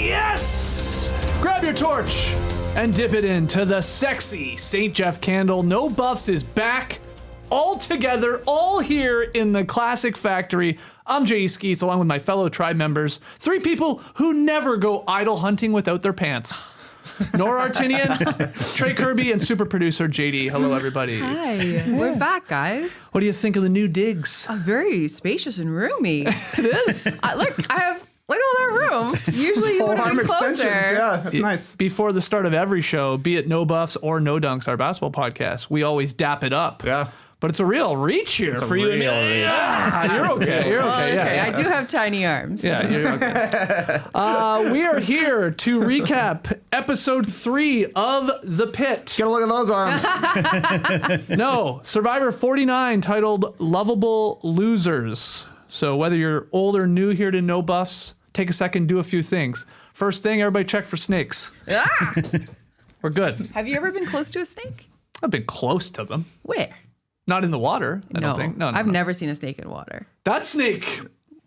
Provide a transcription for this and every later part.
Yes! Grab your torch and dip it into the sexy St. Jeff candle. No Buffs is back, all together, all here in the Classic Factory. I'm J.E. Skeets, along with my fellow tribe members. 3 people who never go idle hunting without their pants. Nora Artinian, Trey Kirby, and super producer JD. Hello, everybody. Hi, we're back, guys. What do you think of the new digs? Very spacious and roomy. It is. Look at all that room. Usually you would have been closer. Yeah, that's nice. Before the start of every show, be it No Buffs or No Dunks, our basketball podcast, we always dap it up. Yeah. But it's a real reach here for you and me. Yeah, you're okay. You're okay. Okay, Yeah. I do have tiny arms. Yeah, you're okay. We are here to recap episode 3 of The Pit. Get a look at those arms. No, Survivor 49, titled Lovable Losers. So whether you're old or new here to No Buffs, take a second, do a few things. First thing, everybody check for snakes. Ah! We're good. Have you ever been close to a snake? I've been close to them. Where? Not in the water, I don't think. No, I've never seen a snake in water. That snake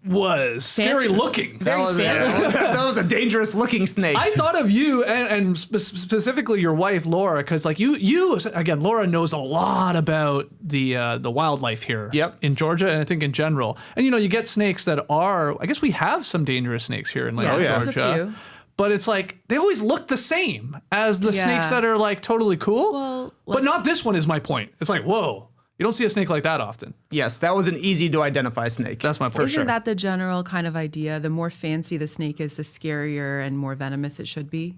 was scary looking. That was a dangerous looking snake. I thought of you and specifically your wife, Laura, because like you again, Laura knows a lot about the wildlife here in Georgia, and I think in general. And you get snakes that are, I guess we have some dangerous snakes here in Georgia. There's a few. But it's like, they always look the same as the snakes that are like totally cool. Well, but not this one is my point. It's like, whoa. You don't see a snake like that often. Yes, that was an easy to identify snake. That's my point. Isn't that the general kind of idea? The more fancy the snake is, the scarier and more venomous it should be.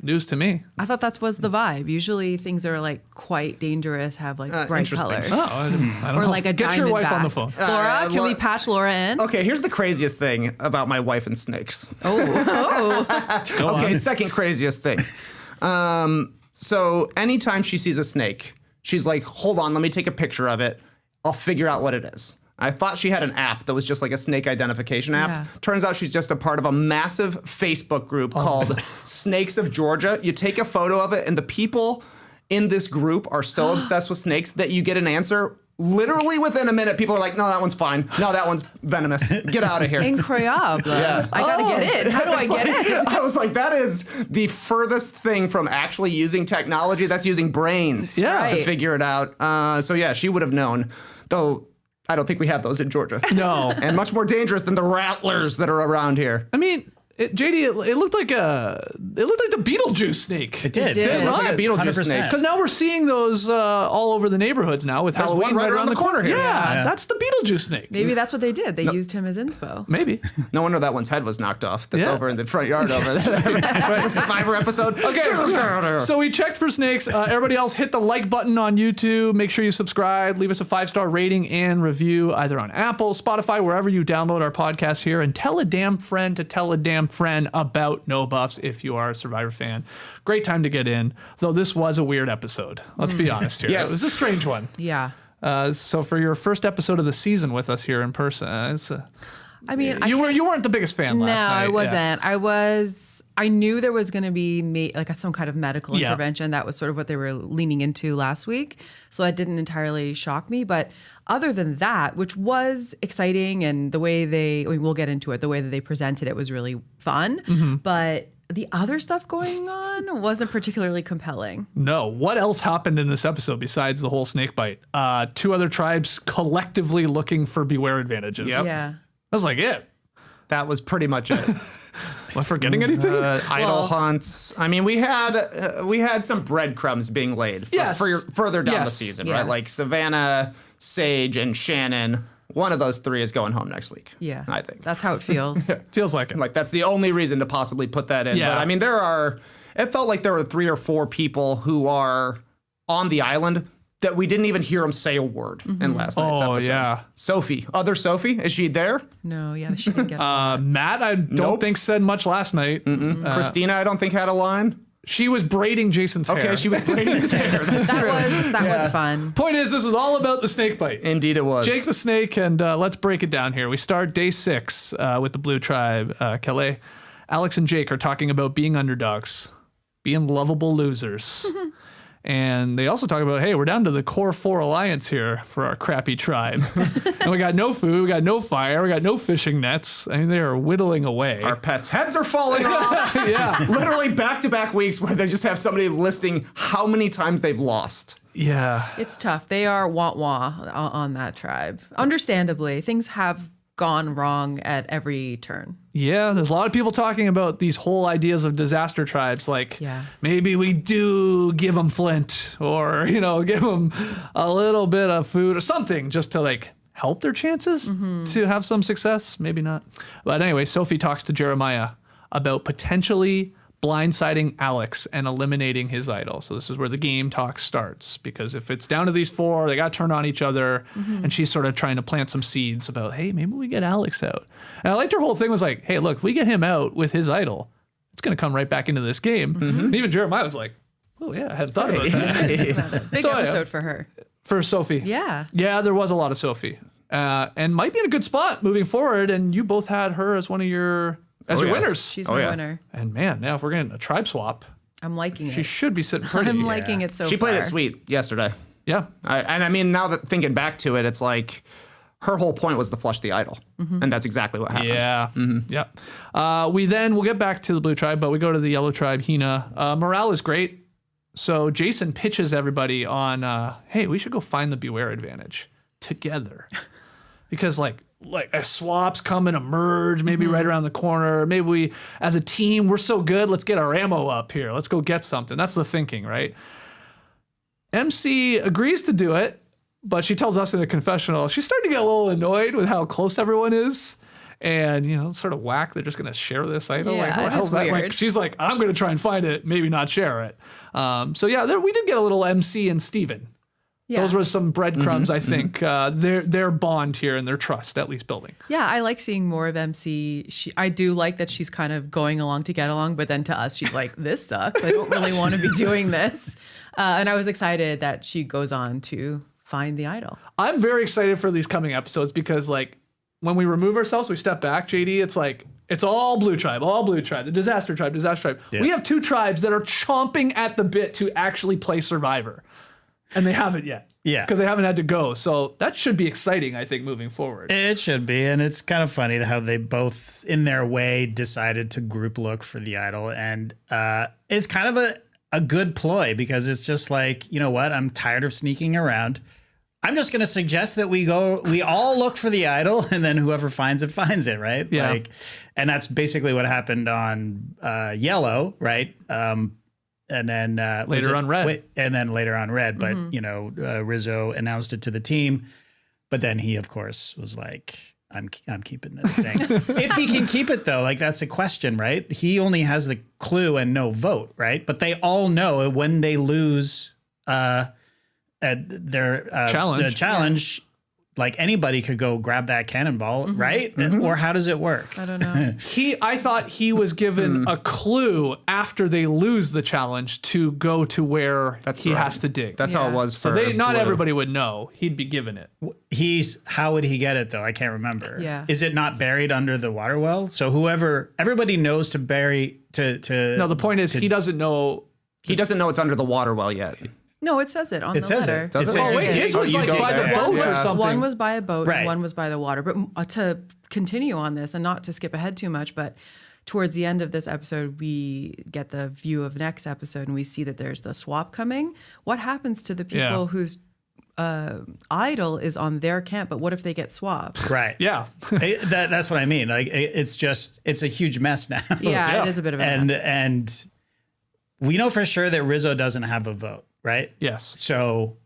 News to me. I thought that was the vibe. Usually things are like quite dangerous, have like bright colors. Oh, I don't Or know. like a Get your diamond wife back. on the phone. Laura, can we patch Laura in? Okay, here's the craziest thing about my wife and snakes. Oh. Okay, second craziest thing. So anytime she sees a snake, she's like, hold on, let me take a picture of it. I'll figure out what it is. I thought she had an app that was just like a snake identification app. Yeah. Turns out she's just a part of a massive Facebook group called Snakes of Georgia. You take a photo of it, and the people in this group are so obsessed with snakes that you get an answer literally within a minute. People are like, no, that one's fine. No, that one's venomous. Get out of here. Incroyable. Yeah. I gotta get in. How do I get in? I was like, that is the furthest thing from actually using technology. That's using brains to figure it out. So yeah, she would have known, though I don't think we have those in Georgia. No. And much more dangerous than the rattlers that are around here. I mean, JD, it looked like the Beetlejuice snake. It did. It did. Like a Beetlejuice 100%. snake. Because now we're seeing those all over the neighborhoods now with There's Halloween one right around the corner here. Yeah, that's the Beetlejuice snake. Maybe that's what they did. They used him as inspo. Maybe. No wonder that one's head was knocked off. That's Yeah. over in the front yard over there. The Survivor episode. Okay, so we checked for snakes. Everybody else, hit the like button on YouTube. Make sure you subscribe. Leave us a 5-star rating and review either on Apple, Spotify, wherever you download our podcast here. And tell a damn friend to tell a damn friend about No Buffs if you are a Survivor fan. Great time to get in, though this was a weird episode. Let's be honest here. Yes. It was a strange one. Yeah. So for your first episode of the season with us here in person, I mean, you weren't the biggest fan last night. No, I wasn't. I knew there was going to be like some kind of medical intervention. That was sort of what they were leaning into last week. So that didn't entirely shock me. But other than that, which was exciting, and the way we'll get into it, the way that they presented it was really fun. Mm-hmm. But the other stuff going on wasn't particularly compelling. No. What else happened in this episode besides the whole snake bite? 2 other tribes collectively looking for beware advantages. Yep. Yeah. That was like it. That was pretty much it. Am I forgetting anything? Idle hunts. I mean, we had some breadcrumbs being laid for further down the season, right? Like Savannah, Sage, and Shannon. One of those 3 is going home next week. Yeah. I think. That's how it feels. Feels like it. Like, that's the only reason to possibly put that in. Yeah. But I mean, it felt like there were 3 or 4 people who are on the island that we didn't even hear them say a word in last night's episode. Yeah. Sophie. Other Sophie? Is she there? No, yeah, she didn't get Matt, I don't think said much last night. Christina, I don't think had a line. She was braiding Jason's hair. Okay, she was braiding his hair. That's true. That was fun. Point is, this was all about the snake bite. Indeed it was. Jake the Snake, and let's break it down here. We start day 6 with the Blue Tribe. Calais, Alex and Jake are talking about being underdogs, being lovable losers. And they also talk about, hey, we're down to the core 4 alliance here for our crappy tribe. And we got no food, we got no fire, we got no fishing nets. I mean, they are whittling away. Our pets' heads are falling off. Yeah. Literally back-to-back weeks where they just have somebody listing how many times they've lost. Yeah. It's tough. They are wah-wah on that tribe. Understandably, things have gone wrong at every turn. Yeah, there's a lot of people talking about these whole ideas of disaster tribes. Like, maybe we do give them flint or, give them a little bit of food or something just to like help their chances to have some success. Maybe not. But anyway, Sophi talks to Jeremiah about potentially blindsiding Alex and eliminating his idol. So this is where the game talk starts, because if it's down to these 4, they got to turn on each other, and she's sort of trying to plant some seeds about, hey, maybe we get Alex out. And I liked her whole thing was like, hey, look, if we get him out with his idol, it's going to come right back into this game. And even Jeremiah was like, oh yeah, I hadn't thought about that. Big episode for her. For Sophi. Yeah. Yeah, there was a lot of Sophi. And might be in a good spot moving forward, and you both had her as one of your winners. She's my winner. And man, now if we're getting a tribe swap, I'm liking it. she should be sitting pretty. I'm liking it so far. She played it sweet yesterday. Yeah. And I mean, now that thinking back to it, it's like her whole point was to flush the idol. And that's exactly what happened. Yeah. Yeah. We'll get back to the blue tribe, but we go to the yellow tribe, Hina. Morale is great. So Jason pitches everybody on, hey, we should go find the Beware advantage together. Because like a swap's coming to merge, maybe right around the corner. Maybe we, as a team, we're so good, let's get our ammo up here. Let's go get something. That's the thinking, right? MC agrees to do it, but she tells us in a confessional, she's starting to get a little annoyed with how close everyone is. And, sort of whack, they're just going to share this idol. Yeah, like, what the hell's that? Like, she's like, I'm going to try and find it, maybe not share it. We did get a little MC and Steven. Yeah. Those were some breadcrumbs, I think. Their bond here and their trust, at least building. Yeah, I like seeing more of MC. I do like that she's kind of going along to get along, but then to us, she's like, this sucks. I don't really want to be doing this. And I was excited that she goes on to find the idol. I'm very excited for these coming episodes because, like, when we remove ourselves, we step back, JD, it's like, it's all blue tribe, the disaster tribe. Yeah. We have 2 tribes that are chomping at the bit to actually play Survivor. And they haven't yet. Yeah. Because they haven't had to go. So that should be exciting, I think, moving forward. It should be. And it's kind of funny how they both, in their way, decided to group look for the idol. And it's kind of a good ploy because it's just like, you know what? I'm tired of sneaking around. I'm just going to suggest that we all look for the idol, and then whoever finds it, right? Yeah. And that's basically what happened on Yellow, right? And then later on Red. But Rizzo announced it to the team, but then he of course was like, I'm keeping this thing. If he can keep it though, like that's a question, right? He only has the clue and no vote, right? But they all know when they lose at their challenge, like anybody could go grab that cannonball, right? Or how does it work? I don't know. I thought he was given a clue after they lose the challenge to go to where has to dig. That's how it was for not everybody would know. He'd be given it. How would he get it though? I can't remember. Yeah. Is it not buried under the water well? So everybody knows to bury to. No, the point is he doesn't know. He doesn't know it's under the water well yet. No, it says it on the letter. Does it? Oh, wait, his was like by the boat or something. One was by a boat right. and one was by the water. But to continue on this and not to skip ahead too much, but towards the end of this episode, we get the view of next episode and we see that there's the swap coming. What happens to the people whose idol is on their camp, but what if they get swapped? Right. Yeah. That's what I mean. Like it's a huge mess now. Yeah, it is a bit of a mess. And we know for sure that Rizzo doesn't have a vote. Right? Yes. So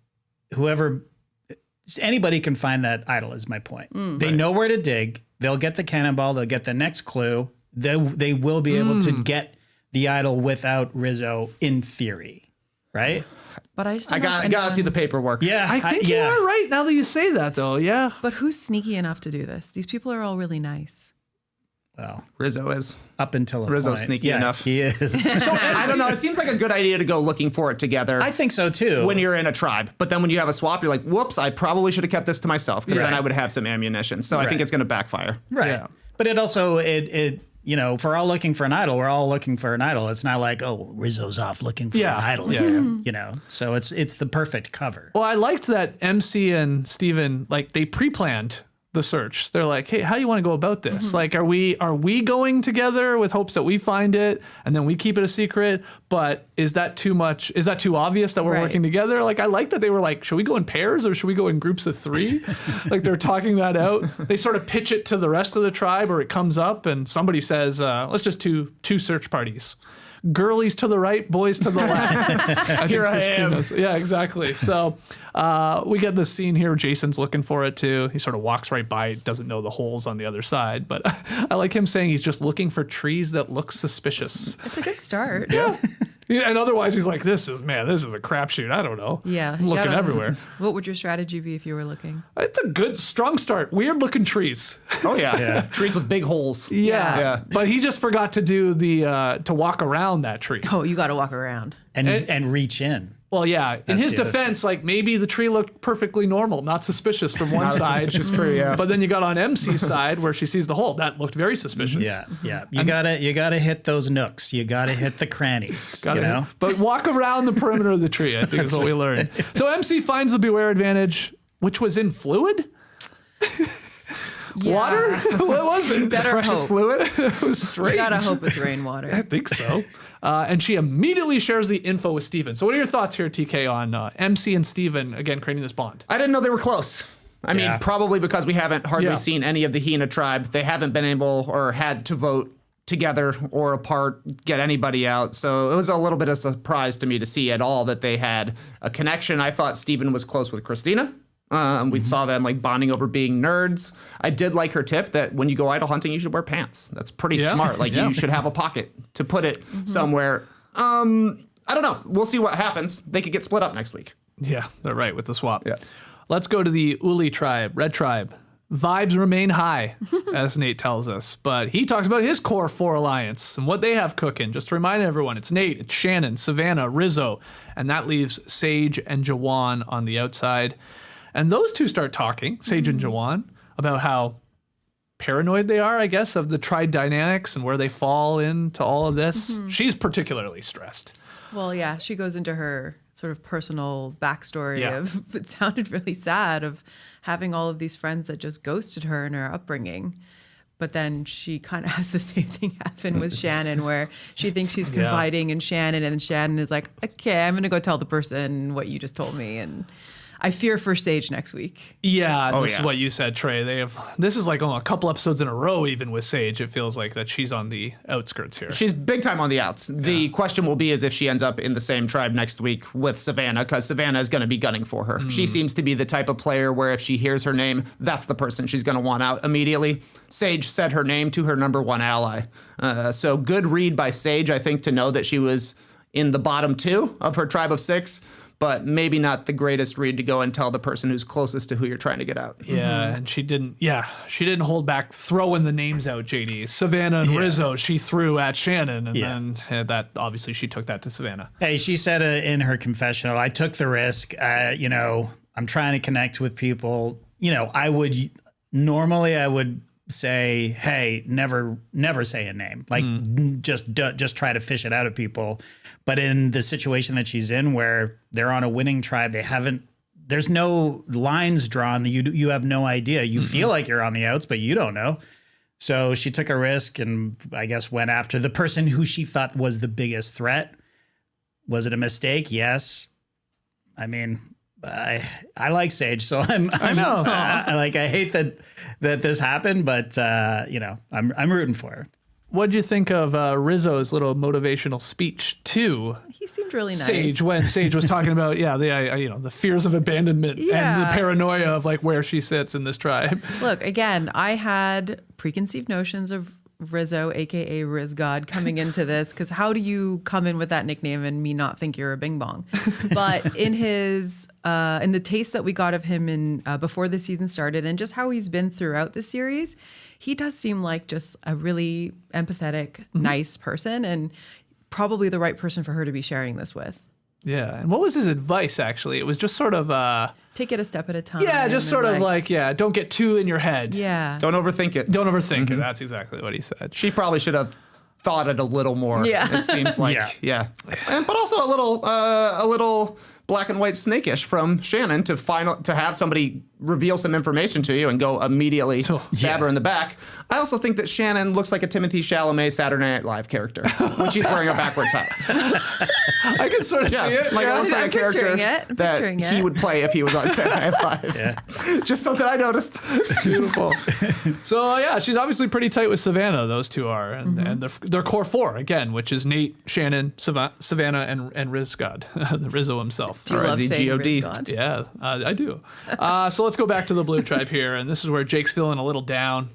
anybody can find that idol is my point. They know where to dig. They'll get the cannonball. They'll get the next clue. They will be able to get the idol without Rizzo in theory. Right? But I gotta see the paperwork. Yeah. I think you are right now that you say that though. Yeah. But who's sneaky enough to do this? These people are all really nice. Well, Rizzo is. Up until a Rizzo's point. sneaky enough. He is. So I don't know. It seems like a good idea to go looking for it together. I think so too. When you're in a tribe, but then when you have a swap, you're like, "Whoops! I probably should have kept this to myself because then I would have some ammunition." So I think it's going to backfire. Right. Yeah. But it also if we're all looking for an idol, we're all looking for an idol. It's not like, oh, Rizzo's off looking for an idol here, So it's the perfect cover. Well, I liked that MC and Steven, like, they pre-planned the search. They're like, hey, how do you want to go about this? Like, are we going together with hopes that we find it and then we keep it a secret? But is that too much? Is that too obvious that we're working together? Like, I like that they were like, should we go in pairs or should we go in groups of 3? Like, they're talking that out. They sort of pitch it to the rest of the tribe, or it comes up and somebody says, let's just do 2 search parties. Girlies to the right, boys to the left. Here I am. Yeah, exactly. So we get this scene here. Jason's looking for it too. He sort of walks right by it, doesn't know the holes on the other side. But I like him saying he's just looking for trees that look suspicious. It's a good start. Yeah. And otherwise he's like, this is a crapshoot. I don't know. Yeah. I'm looking everywhere. What would your strategy be if you were looking? It's a good, strong start. Weird looking trees. Oh, yeah. Trees with big holes. Yeah. But he just forgot to do to walk around that tree. Oh, you got to walk around. And reach in. Well, yeah. In That's his the other defense, like, maybe the tree looked perfectly normal, not suspicious from one side. Suspicious tree, yeah. But then you got on MC's side where she sees the hole. That looked very suspicious. Yeah. You gotta hit those nooks. You gotta hit the crannies. But walk around the perimeter of the tree, I think is what we learned. So MC finds the Beware advantage, which was in fluid? Water? What was it? Precious fluids? It was strange. You gotta hope it's rainwater. I think so. And she immediately shares the info with Steven. So what are your thoughts here, TK, on MC and Steven, again, creating this bond? I didn't know they were close. I mean, probably because we haven't hardly seen any of the Hyena tribe. They haven't been able or had to vote together or apart, get anybody out. So it was a little bit of a surprise to me to see at all that they had a connection. I thought Steven was close with Christina. We saw them like bonding over being nerds. I did like her tip that when you go idol hunting, you should wear pants. That's pretty smart. Like you should have a pocket to put it somewhere. I don't know. We'll see what happens. They could get split up next week. Yeah, they're right with the swap. Yeah. Let's go to the Uli tribe, Red tribe. Vibes remain high, as Nate tells us. But he talks about his core 4 alliance and what they have cooking. Just to remind everyone, it's Nate, it's Shannon, Savannah, Rizzo, and that leaves Sage and Jawan on the outside. And those two start talking, Sage and Jawan, about how paranoid they are, I guess, of the tribe dynamics and where they fall into all of this. She's particularly stressed. Well, yeah, she goes into her sort of personal backstory of, it sounded really sad, of having all of these friends that just ghosted her in her upbringing. But then she kind of has the same thing happen with Shannon, where she thinks she's confiding in Shannon, and Shannon is like, okay, I'm going to go tell the person what you just told me. And I fear for Sage next week. Yeah, this is what you said, Trey. This is like a couple episodes in a row, even with Sage. It feels like that she's on the outskirts here. She's big time on the outs. The question will be is if she ends up in the same tribe next week with Savannah, because Savannah is going to be gunning for her. She seems to be the type of player where if she hears her name, that's the person she's going to want out immediately. Sage said her name to her number 1 ally. So good read by Sage, I think, to know that she was in the bottom 2 of her tribe of 6. But maybe not the greatest read to go and tell the person who's closest to who you're trying to get out. Yeah, and she didn't hold back throwing the names out, JD. Savannah and Rizzo, she threw at Shannon, and then that obviously she took that to Savannah. Hey, she said in her confessional, I took the risk. I'm trying to connect with people. I would say, hey, never say a name. Like just try to fish it out of people. But in the situation that she's in, where they're on a winning tribe, there's no lines drawn. You have no idea. You feel like you're on the outs, but you don't know. So she took a risk and I guess went after the person who she thought was the biggest threat. Was it a mistake? Yes. I mean, I like Sage, so I know. I hate that this happened, but I'm rooting for her. What'd you think of Rizzo's little motivational speech to He seemed really nice. Sage when Sage was talking about the fears of abandonment and the paranoia of like where she sits in this tribe? Look, again, I had preconceived notions of Rizzo, aka Riz God, coming into this, because how do you come in with that nickname and me not think you're a bing bong? But in the taste that we got of him in before the season started, and just how he's been throughout the series, he does seem like just a really empathetic, nice person, and probably the right person for her to be sharing this with. Yeah. And what was his advice, actually? It was just sort of... Take it a step at a time. Yeah, just sort of like, don't get too in your head. Yeah. Don't overthink it. Don't overthink it. That's exactly what he said. She probably should have thought it a little more. Yeah. It seems like. Yeah. But also a little black and white snake-ish from Shannon to have somebody reveal some information to you and go immediately stab her in the back. I also think that Shannon looks like a Timothée Chalamet Saturday Night Live character when she's wearing a backwards hat. I can sort of see it. Like it looks like a character that he would play if he was on Saturday Night Live. Yeah. Just something I noticed. Beautiful. So she's obviously pretty tight with Savannah. Those two are, and they're core four again, which is Nate, Shannon, Savannah, and Riz God, the Rizzo himself. Do you love saying Riz God? Yeah, I do. So let's go back to the Blue Tribe here, and this is where Jake's feeling a little down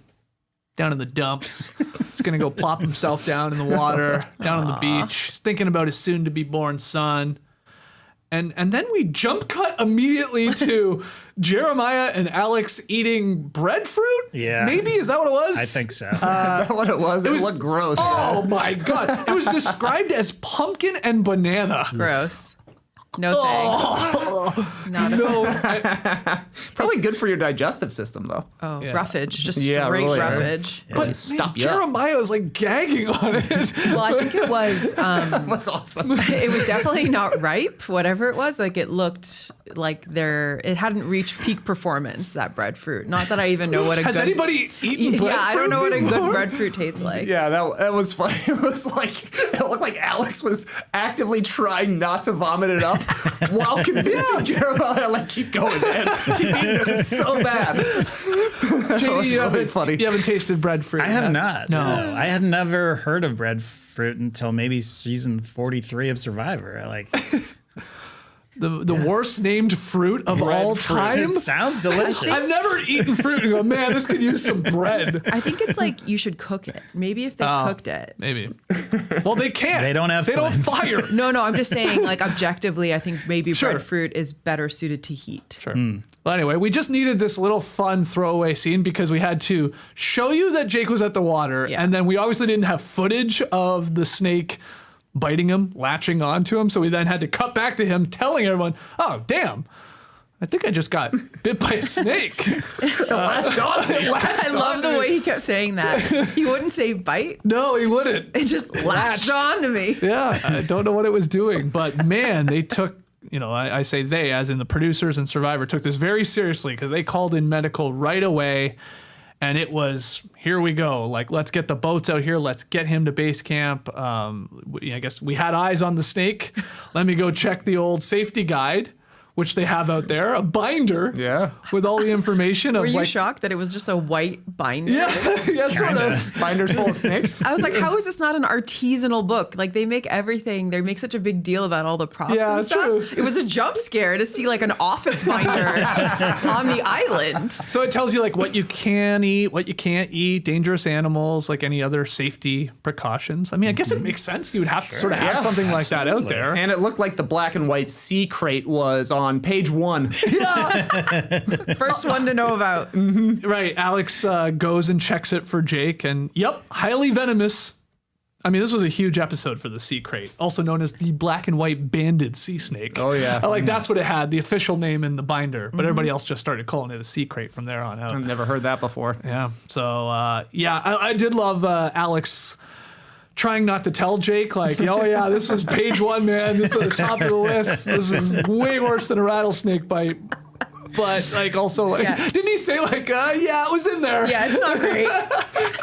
in the dumps. He's gonna go plop himself down in the water, down on the beach. He's thinking about his soon-to-be-born son. And then we jump cut immediately to Jeremiah and Alex eating breadfruit? Yeah. Maybe? Is that what it was? I think so. Is that what it was? It looked gross. Oh my God. It was described as pumpkin and banana. Gross. No thanks. Not a Probably good for your digestive system, though. Oh, Yeah. roughage. Just Yeah, straight really. roughage. But Stop you up. Jeremiah was like gagging on it. Well, I think it was That's awesome. it was definitely not ripe, whatever it was. Like it looked like it hadn't reached peak performance, that breadfruit. Not that I even know what a Has good anybody eaten breadfruit? Yeah, I don't know what a before? good breadfruit tastes like. Yeah, that was funny. It was like, it looked like Alex was actively trying not to vomit it up while convincing Jeremiah, like, keep going, man. Keep eating this. It's so bad. JD, was really funny. You haven't tasted breadfruit. I have yet? not. No. I had never heard of breadfruit until maybe season 43 of Survivor. The worst named fruit of all time. It sounds delicious. I've never eaten fruit and go, man, this could use some bread. I think it's like you should cook it. Maybe if they cooked it. Maybe. Well, they can't. They don't have They don't flames. fire. No, I'm just saying, like, objectively, I think maybe Sure. breadfruit is better suited to heat. Sure. Well, anyway, we just needed this little fun throwaway scene because we had to show you that Jake was at the water, Yeah. and then we obviously didn't have footage of the snake biting him, latching onto him, so we then had to cut back to him telling everyone, oh, damn, I think I just got bit by a snake. Latched on me. I love the way he kept saying that. He wouldn't say bite. No, he wouldn't. It just latched on to me. Yeah, I don't know what it was doing, but man, they took, I say they, as in the producers and Survivor, took this very seriously because they called in medical right away. And it was, here we go. Like, let's get the boats out here. Let's get him to base camp. I guess we had eyes on the snake. Let me go check the old safety guide, which they have out there, a binder with all the information. Were you shocked that it was just a white binder? Yeah, sort of. Binders full of snakes. I was like, how is this not an artisanal book? Like, they make everything, they make such a big deal about all the props Yeah, and stuff. true. It was a jump scare to see like an office binder on the island. So it tells you like what you can eat, what you can't eat, dangerous animals, like any other safety precautions. I mean, I guess it makes sense. You would have to sort of have something like that out there. And it looked like the black and white sea crate was on page 1. First one to know about. Right. Alex goes and checks it for Jake, and yep, highly venomous. I mean, this was a huge episode for the sea crate, also known as the black and white banded sea snake. Oh, yeah. That's what it had, the official name in the binder, but everybody else just started calling it a sea crate from there on out. I've never heard that before. Yeah. So, I did love Alex trying not to tell Jake, like, oh yeah, this was page 1, man. This is at the top of the list. This is way worse than a rattlesnake bite. But like, also, like, didn't he say like, yeah, it was in there? Yeah, it's not great.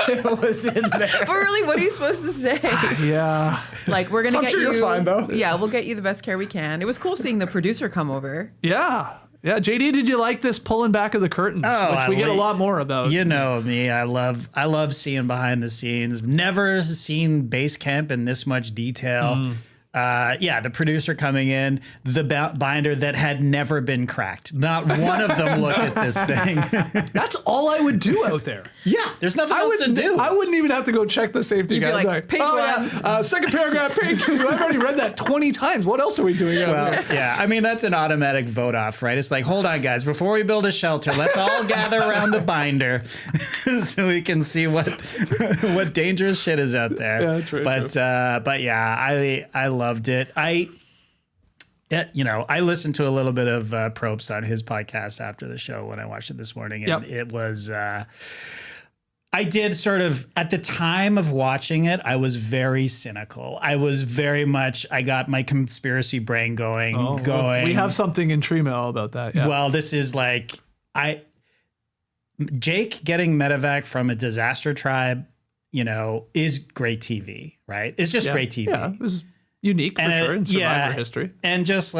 It was in there. But really, what are you supposed to say? Yeah. Like, we're gonna I'm get sure you. you're fine, though. Yeah, we'll get you the best care we can. It was cool seeing the producer come over. Yeah. Yeah. JD, did you like this pulling back of the curtains? Which we get a lot more about. You know me. I love seeing behind the scenes. Never seen base camp in this much detail. The producer coming in, the binder that had never been cracked. Not one of them looked at this thing. That's all I would do out there. Yeah, there's nothing else to do. I wouldn't even have to go check the safety You'd be guide. like, page one. Second paragraph, page 2. I've already read that 20 times. What else are we doing out there? Yeah, I mean, that's an automatic vote off, right? It's like, hold on, guys, before we build a shelter, let's all gather around the binder so we can see what dangerous shit is out there. Yeah, true. But yeah, I loved it. I listened to a little bit of Probst on his podcast after the show when I watched it this morning, and it was. I did sort of, at the time of watching it, I was very cynical. I was very much, I got my conspiracy brain going. We have something in Tree Mail about that. Yeah. Well, this is like, Jake getting medevac from a disaster tribe, is great TV, right? It's just great TV. Yeah, it was unique for sure in Survivor history. And just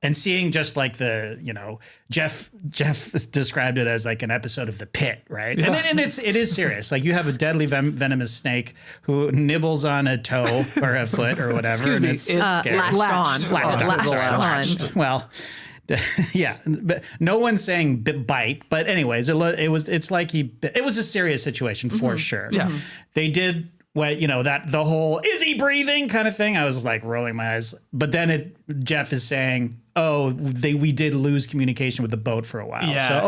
and seeing just like Jeff described it as like an episode of The Pit, right? Yeah. And it is serious. Like you have a deadly venomous snake who nibbles on a toe or a foot or whatever. Excuse me, it's scary. Latched on. Well, yeah, but no one's saying bite, but anyways, it was a serious situation for sure. Yeah. They did that the whole is he breathing kind of thing. I was like rolling my eyes, but then Jeff is saying, we did lose communication with the boat for a while. Yes. So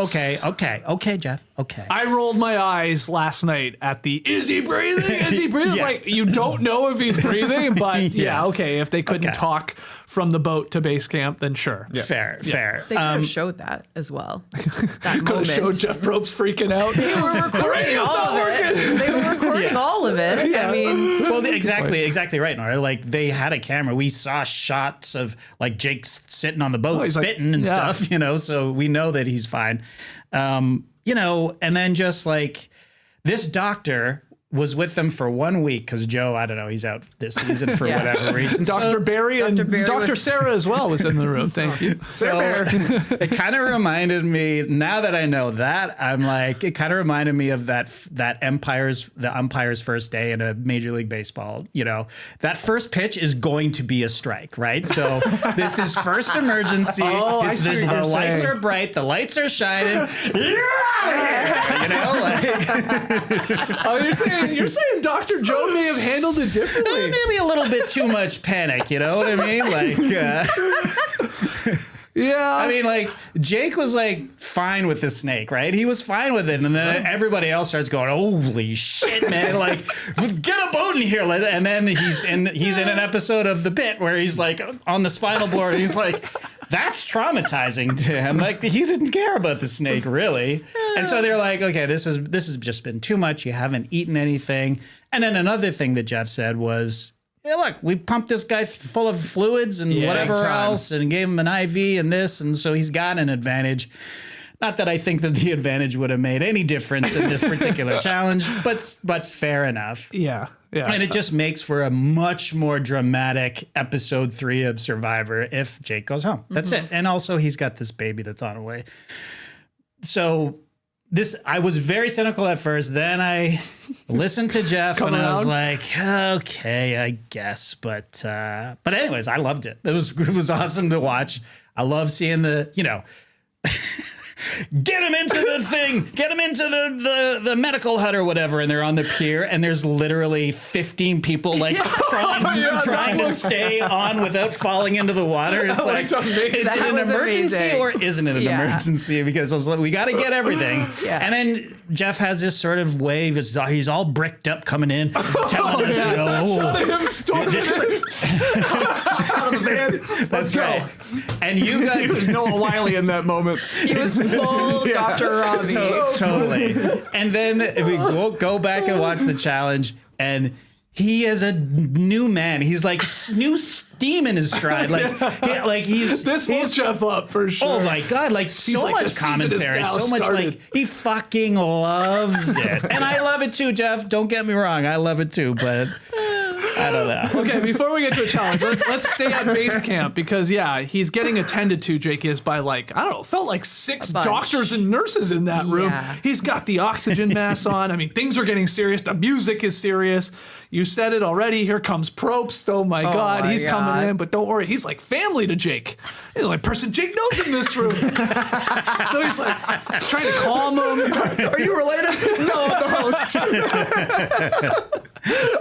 okay, Jeff. Okay. I rolled my eyes last night at the is he breathing? Is he breathing? Like you don't know if he's breathing, but okay. If they couldn't talk from the boat to base camp, then sure. Yeah. Fair. They could have showed that as well. That could have showed Jeff Probst freaking out. They were recording all of it. They were recording all of it. Yeah. I mean, well, exactly right, Nora. Like they had a camera. We saw shots of like Jake sitting on the boat spitting and stuff, so we know that he's fine. And then just like this doctor was with them for 1 week because Joe, I don't know, he's out this season for whatever reason. Dr. Barry and Dr. Sarah as well was in the room. Thank you. So it kind of reminded me, now that I know that, I'm like, it kind of reminded me of the umpire's first day in a Major League Baseball. That first pitch is going to be a strike, right? So it's his first emergency. The lights are bright, the lights are shining. You're saying Dr. Joe may have handled it differently. Maybe a little bit too much panic, you know what I mean? Yeah. I mean, like, Jake was, like, fine with the snake, right? He was fine with it. And then everybody else starts going, holy shit, man. Like, get a boat in here. And then he's in an episode of The Bit where he's, like, on the spinal board. And he's like, that's traumatizing to him. Like, he didn't care about the snake, really. And so they're like, okay, this has just been too much. You haven't eaten anything. And then another thing that Jeff said was, yeah, look, we pumped this guy full of fluids and whatever else and gave him an IV and this. And so he's got an advantage. Not that I think that the advantage would have made any difference in this particular challenge, but fair enough. Yeah. Yeah. And it just makes for a much more dramatic episode 3 of Survivor if Jake goes home. That's it. And also he's got this baby that's on the way. So I was very cynical at first. Then I listened to Jeff and I was like, okay, I guess. But anyways, I loved it. It was awesome to watch. I love seeing get him into the thing, get him into the medical hut or whatever, and they're on the pier, and there's literally 15 people like trying to stay on without falling into the water. It's like, is it an emergency or isn't it an emergency? Because I was like, we got to get everything. Yeah. And then Jeff has this sort of wave. He's all bricked up coming in, telling us, out of the van. That's right. And you guys, he was Noah Wiley in that moment. He was full Dr. Robbie. Totally. And then we go back and watch the challenge, and he is a new man. He's like new steam in his stride. This will Jeff up for sure. Oh my God! Like so much commentary, so much like he fucking loves it, and I love it too, Jeff. Don't get me wrong, I love it too, but I don't know. Okay, before we get to a challenge, let's stay at base camp because he's getting attended to. Jake is by felt like 6 doctors and nurses in that room. Yeah. He's got the oxygen mask on. I mean, things are getting serious. The music is serious. You said it already. Here comes Probst. Oh my God, he's coming in. But don't worry, he's like family to Jake. He's the only person Jake knows in this room. So he's like trying to calm him. Are you related? No, I'm the host.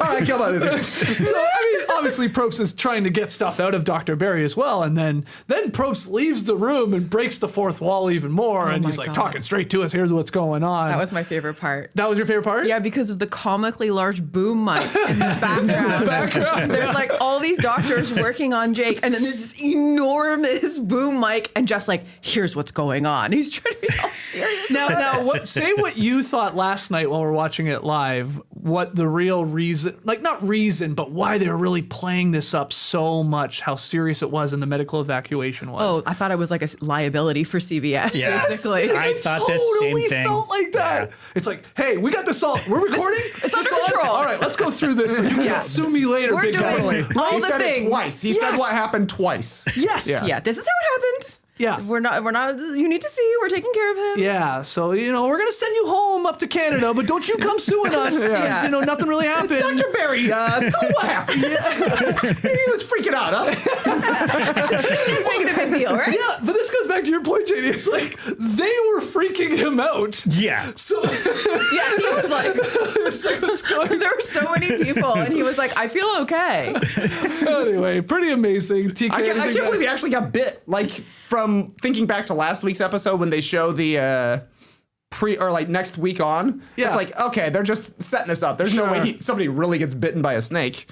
All right, come on in. So, I mean, obviously Probst is trying to get stuff out of Dr. Barry as well, and then Probst leaves the room and breaks the fourth wall even more, and my he's like God. talking straight to us. Here's what's going on. That was my favorite part. That was your favorite part? Yeah, because of the comically large boom mic in the background. There's like all these doctors working on Jake, and then there's this enormous boom mic, and Jeff's like, here's what's going on. He's trying to be all serious. Now, say what you thought last night while we're watching it live, what the real reason, like not reason, but why they were really playing this up so much, how serious it was and the medical evacuation was. Oh, I thought it was like a liability for CBS, basically. I thought this totally same thing. felt like that. Yeah. It's like, hey, we got this all. We're recording. It's under control. All right, let's go through this so you can't sue me later, We're big guy. doing all He the said things. it twice. He said Yes. what happened twice. Yes. Yeah, this is how it happened. Yeah. We're not, you need to see, we're taking care of him. Yeah, so, we're going to send you home up to Canada, but don't you come suing us. Yeah. Nothing really happened. Dr. Barry, tell me what happened. He was freaking out, huh? He's making a big deal, right? Yeah, but this goes back to your point, JD. It's like they were freaking him out. Yeah. So Yeah, he was like, it's like, what's going there were so many people, and he was like, I feel okay. Anyway, pretty amazing. TK, I anything can't to- believe he actually got bit. Like, from thinking back to last week's episode when they show the next week on. Yeah. It's like, okay, they're just setting this up. There's no Sure. way somebody really gets bitten by a snake.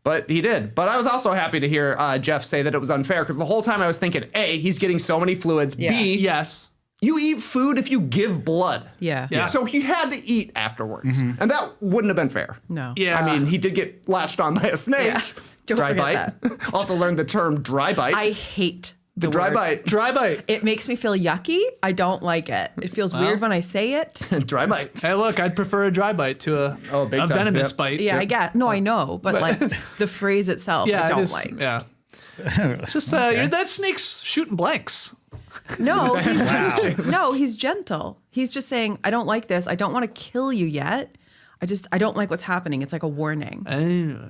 But he did. But I was also happy to hear Jeff say that it was unfair, because the whole time I was thinking, A, he's getting so many fluids. Yeah. B, Yes. you eat food if you give blood. Yeah. Yeah. So he had to eat afterwards. And that wouldn't have been fair. No. Yeah. I mean, he did get latched on by a snake. Yeah. Don't Dry forget bite. Also learned the term dry bite. I hate the dry word. bite. Dry bite. It makes me feel yucky. I don't like it. It feels weird when I say it. Dry bite. Hey, look, I'd prefer a dry bite to a big time. venomous Yep. bite. Yeah, I get. No, I know, but like the phrase itself, Yeah, I it don't is- like. Yeah. It's just that snake's shooting blanks. No, he's gentle. He's just saying, I don't like this. I don't want to kill you yet. I don't like what's happening. It's like a warning.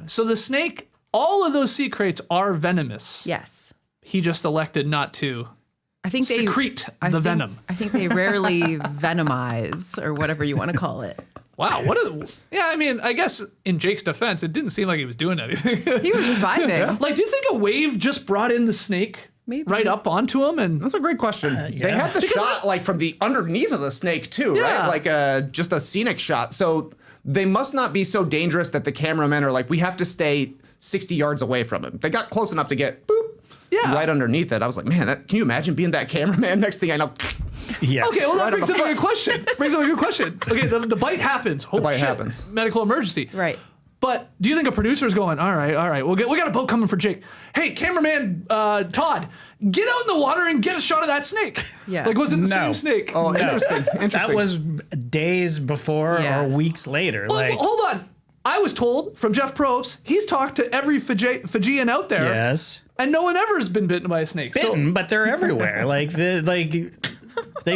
So the snake, all of those sea crates are venomous. Yes. He just elected not to I think they secrete I the think- venom. I think they rarely venomize or whatever you want to call it. Wow, I mean, I guess in Jake's defense, it didn't seem like he was doing anything. He was just vibing. Like, do you think a wave just brought in the snake Maybe. right up onto him? And That's a great question. They had the shot like from the underneath of the snake too, Yeah. right? Like just a scenic shot. So they must not be so dangerous that the cameramen are like, we have to stay 60 yards away from him. They got close enough to get right underneath it. I was like, man, can you imagine being that cameraman? Next thing I know, Yeah. okay, well, that Right on brings the up a good question. Okay, the bite happens. Holy bite shit. happens. Medical emergency. Right. But do you think a producer's going, all right, we got a boat coming for Jake. Hey, cameraman Todd, get out in the water and get a shot of that snake. Yeah. Like, was it the No. same snake? oh, interesting. That was days before Yeah. or weeks later. Well, like, hold on. I was told from Jeff Probst, he's talked to every Fijian out there, yes. and no one ever has been bitten by a snake. So- Bitten, but they're everywhere.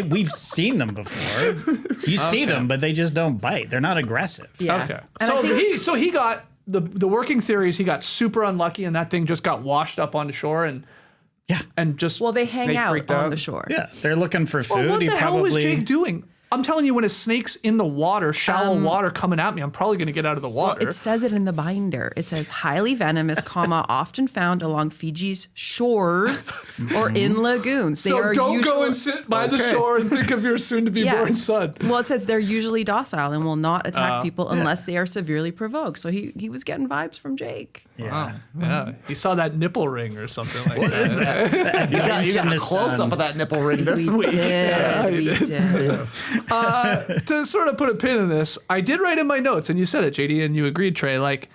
We've seen them before. You see them, but they just don't bite. They're not aggressive. Yeah. Okay. And I think- He got the working theory is he got super unlucky and that thing just got washed up onto shore and just Well, they hang snake out freaked on out. the shore. Yeah, they're looking for food. Well, what He the hell was probably Jake doing? I'm telling you, when a snake's in the water, shallow water coming at me, I'm probably going to get out of the water. It says it in the binder. It says highly venomous, often found along Fiji's shores or in lagoons. They so are don't go usually- and sit by the Okay. shore and think of your soon-to-be-born son. Well, it says they're usually docile and will not attack people unless they are severely provoked. So he was getting vibes from Jake. Yeah. Yeah, he saw that nipple ring or something like that. you got in a the close sun. up of that nipple ring this We week. did. We did. To sort of put a pin in this, I did write in my notes, and you said it, JD, and you agreed, Trey, like,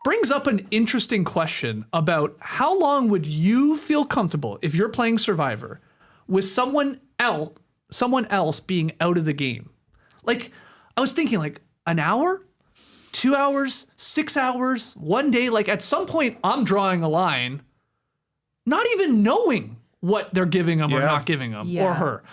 brings up an interesting question about how long would you feel comfortable if you're playing Survivor with someone else being out of the game? Like, I was thinking, like, an hour, 2 hours, 6 hours, one day. Like, at some point, I'm drawing a line, not even knowing what they're giving them or Yeah. not giving them, Yeah. or her.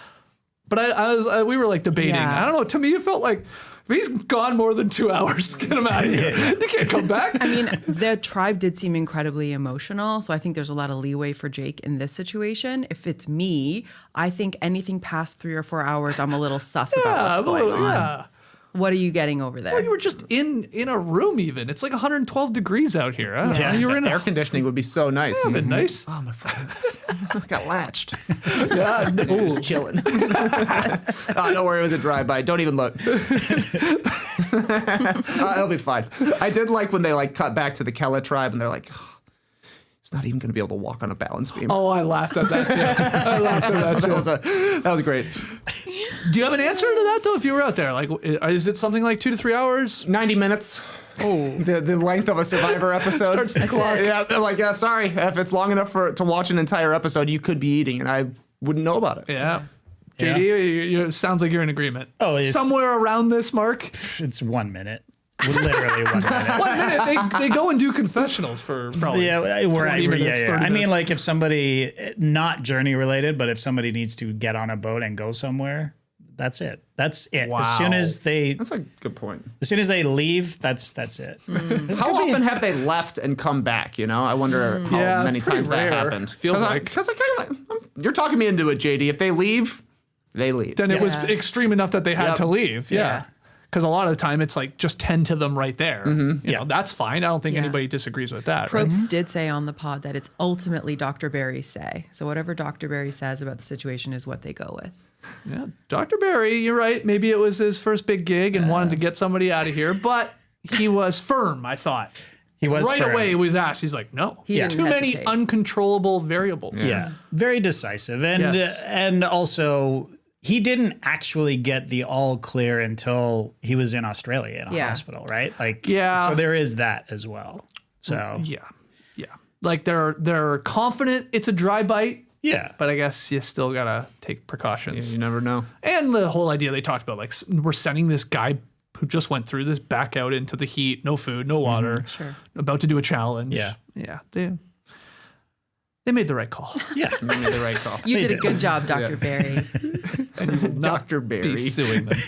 But we were like debating. Yeah. I don't know. To me, it felt like if he's gone more than 2 hours, get him out of here. You can't come back. I mean, the tribe did seem incredibly emotional. So I think there's a lot of leeway for Jake in this situation. If it's me, I think anything past 3 or 4 hours, I'm a little sus about what's going on. Yeah. What are you getting over there? Well, you were just in a room even. It's like 112 degrees out here. I don't know. You were in Air conditioning would be so nice. a bit nice. Oh, my friends. Got latched. Yeah. Just chilling. Don't worry, it was a drive-by. Don't even look. It'll be fine. I did like when they like cut back to the Kella tribe and they're like, he's not even going to be able to walk on a balance beam. Oh, I laughed at that too. That was great. Do you have an answer to that though? If you were out there, like, is it something like 2 to 3 hours? 90 minutes. Oh, the length of a Survivor episode. Starts the clock. Yeah, they're like, sorry, if it's long enough to watch an entire episode, you could be eating, and I wouldn't know about it. Yeah. JD, sounds like you're in agreement. Oh, it's- somewhere around this mark. It's 1 minute. Literally 1 minute. 1 minute. They go and do confessionals for probably Yeah, 20 minutes, 30 I mean, minutes. like if somebody, not journey related, but if somebody needs to get on a boat and go somewhere, that's it. That's it. Wow. As soon as they good point. leave, that's it. How often have they left and come back? You know, I wonder how Yeah, many pretty times rare. that happened. Feels like. Because I kind of you're talking me into it, JD. If they leave, they leave. Then it was Yeah. extreme enough that they had Yep. to leave. Yeah. Because a lot of the time it's like just tend to them right there. You know, that's fine. I don't think Yeah. anybody disagrees with that. Right? Probst did say on the pod that it's ultimately Dr. Barry's say. So whatever Dr. Barry says about the situation is what they go with. Yeah. Dr. Barry, you're right. Maybe it was his first big gig and wanted to get somebody out of here, but he was firm, I thought. He was right firm. away he was asked. He's like, no. He didn't Too many hesitate. uncontrollable variables. Yeah, very decisive, and Yes. and also he didn't actually get the all clear until he was in Australia in a hospital, right? Like, Yeah. So there is that as well. So Yeah. Like they're confident it's a dry bite, yeah, but I guess you still gotta take precautions. You never know. And the whole idea they talked about, like, we're sending this guy who just went through this back out into the heat, no food, no water, Sure. about to do a challenge. Yeah. Yeah. They made the right call. yeah. You made the right call. You did a good job, Dr. Barry. Dr. Be Barry. suing them.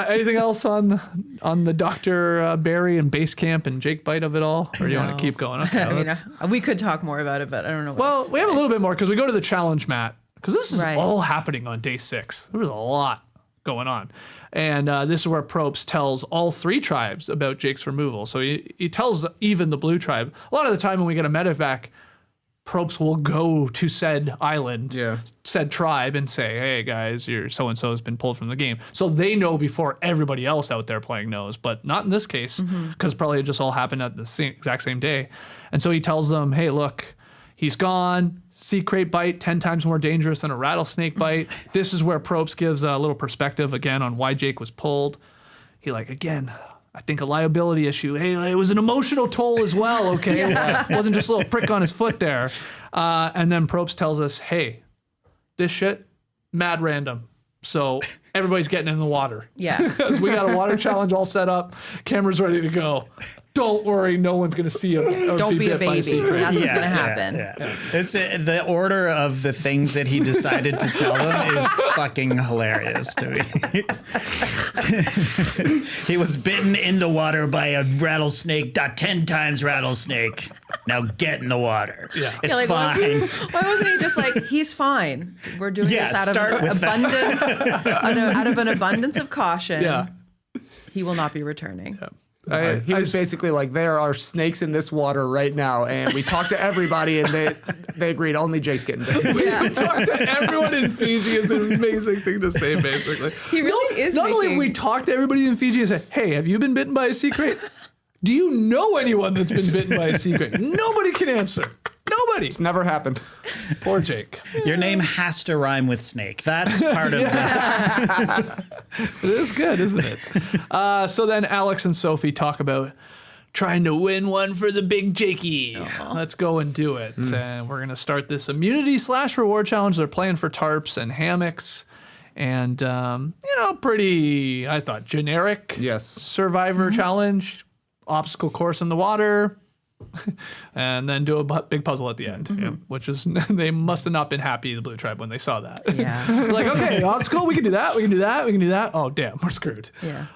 Anything else on the Dr. Barry and base camp and Jake bite of it all? Or do you want No. to keep going? Okay, I mean, let's- we could talk more about it, but I don't know what well, else to we have a say. little bit more because we go to the challenge mat because this is Right. all happening on day 6. There was a lot going on. And this is where Probst tells all 3 tribes about Jake's removal. So he tells even the blue tribe. A lot of the time when we get a medevac, Probst will go to said island, said tribe, and say, hey, guys, your so-and-so has been pulled from the game. So they know before everybody else out there playing knows, but not in this case, because probably it just all happened at the exact same day. And so he tells them, hey, look, he's gone. Sea crate bite, 10 times more dangerous than a rattlesnake bite. This is where Probst gives a little perspective, again, on why Jake was pulled. He again, I think a liability issue. Hey, it was an emotional toll as well, okay? It wasn't just a little prick on his foot there. And then Probst tells us, hey, this shit, mad random. So everybody's getting in the water. Yeah. Because we got a water challenge all set up. Cameras ready to go. Don't worry, no one's going to see him. Don't be a bit by baby. sea crate. Nothing's going to happen. Yeah. It's the order of the things that he decided to tell them is fucking hilarious to me. He was bitten in the water by a rattlesnake, 10 times rattlesnake. Now get in the water. Yeah. It's Yeah, fine. Why wasn't he just like, he's fine? We're doing Yeah, this out of start with that. abundance, out of an abundance of caution. Yeah. He will not be returning. He was basically like, there are snakes in this water right now, and we talked to everybody, and they agreed only Jake's getting bitten. Yeah. Talk to everyone in Fiji is an amazing thing to say, basically. He really is Not only have making- we talked to everybody in Fiji and said, hey, have you been bitten by a sea crate? Do you know anyone that's been bitten by a sea crate? Nobody can answer. Nobody. It's never happened. Poor Jake. Your name has to rhyme with snake. That's part of the. It is good, isn't it? So then Alex and Sophi talk about trying to win one for the big Jakey. Let's go and do it. And we're going to start this immunity/reward challenge. They're playing for tarps and hammocks. And, pretty, I thought, generic survivor challenge, obstacle course in the water, and then do a big puzzle at the end, which is, they must have not been happy, the Blue Tribe, when they saw that. Yeah. Like, okay, obstacle, we can do that, we can do that, we can do that. Oh, damn, we're screwed. Yeah.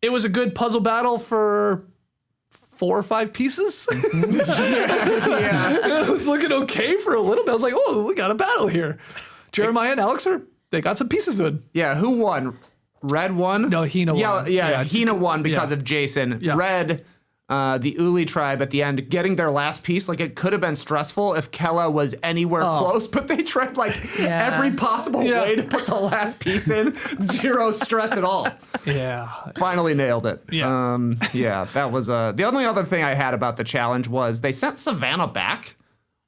It was a good puzzle battle for 4 or 5 pieces. It was looking okay for a little bit. I was like, oh, we got a battle here. Jeremiah and Alex they got some pieces in. Yeah, who won? Red won. No, Hina won. Yeah, Hina won because of Jason. Yeah. Red, the Uli tribe at the end, getting their last piece. Like, it could have been stressful if Kella was anywhere close, but they tried every possible way to put the last piece in. Zero stress at all. Yeah. Finally nailed it. Yeah. That was the only other thing I had about the challenge was they sent Savannah back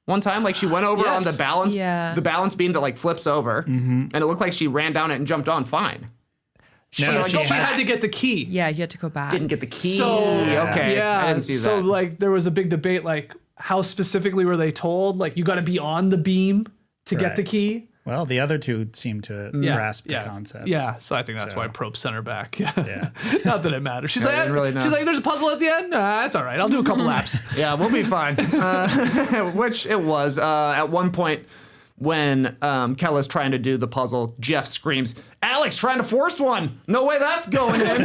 one time. Like, she went over on the balance, the balance beam that flips over, and it looked like she ran down it and jumped on fine. She had to get the key. Yeah, you had to go back. Didn't get the key. So okay, I didn't see that. So there was a big debate, how specifically were they told? You got to be on the beam to get the key. Well, the other two seem to grasp the concept. Yeah, so I think that's why Probe sent her back. Yeah. Not that it matters. She's I didn't really know. she's like, there's a puzzle at the end? Nah, that's all right. I'll do a couple laps. Yeah, we'll be fine. Which it was. At one point, when Kella's trying to do the puzzle, Jeff screams, "Alex trying to force one. No way that's going in."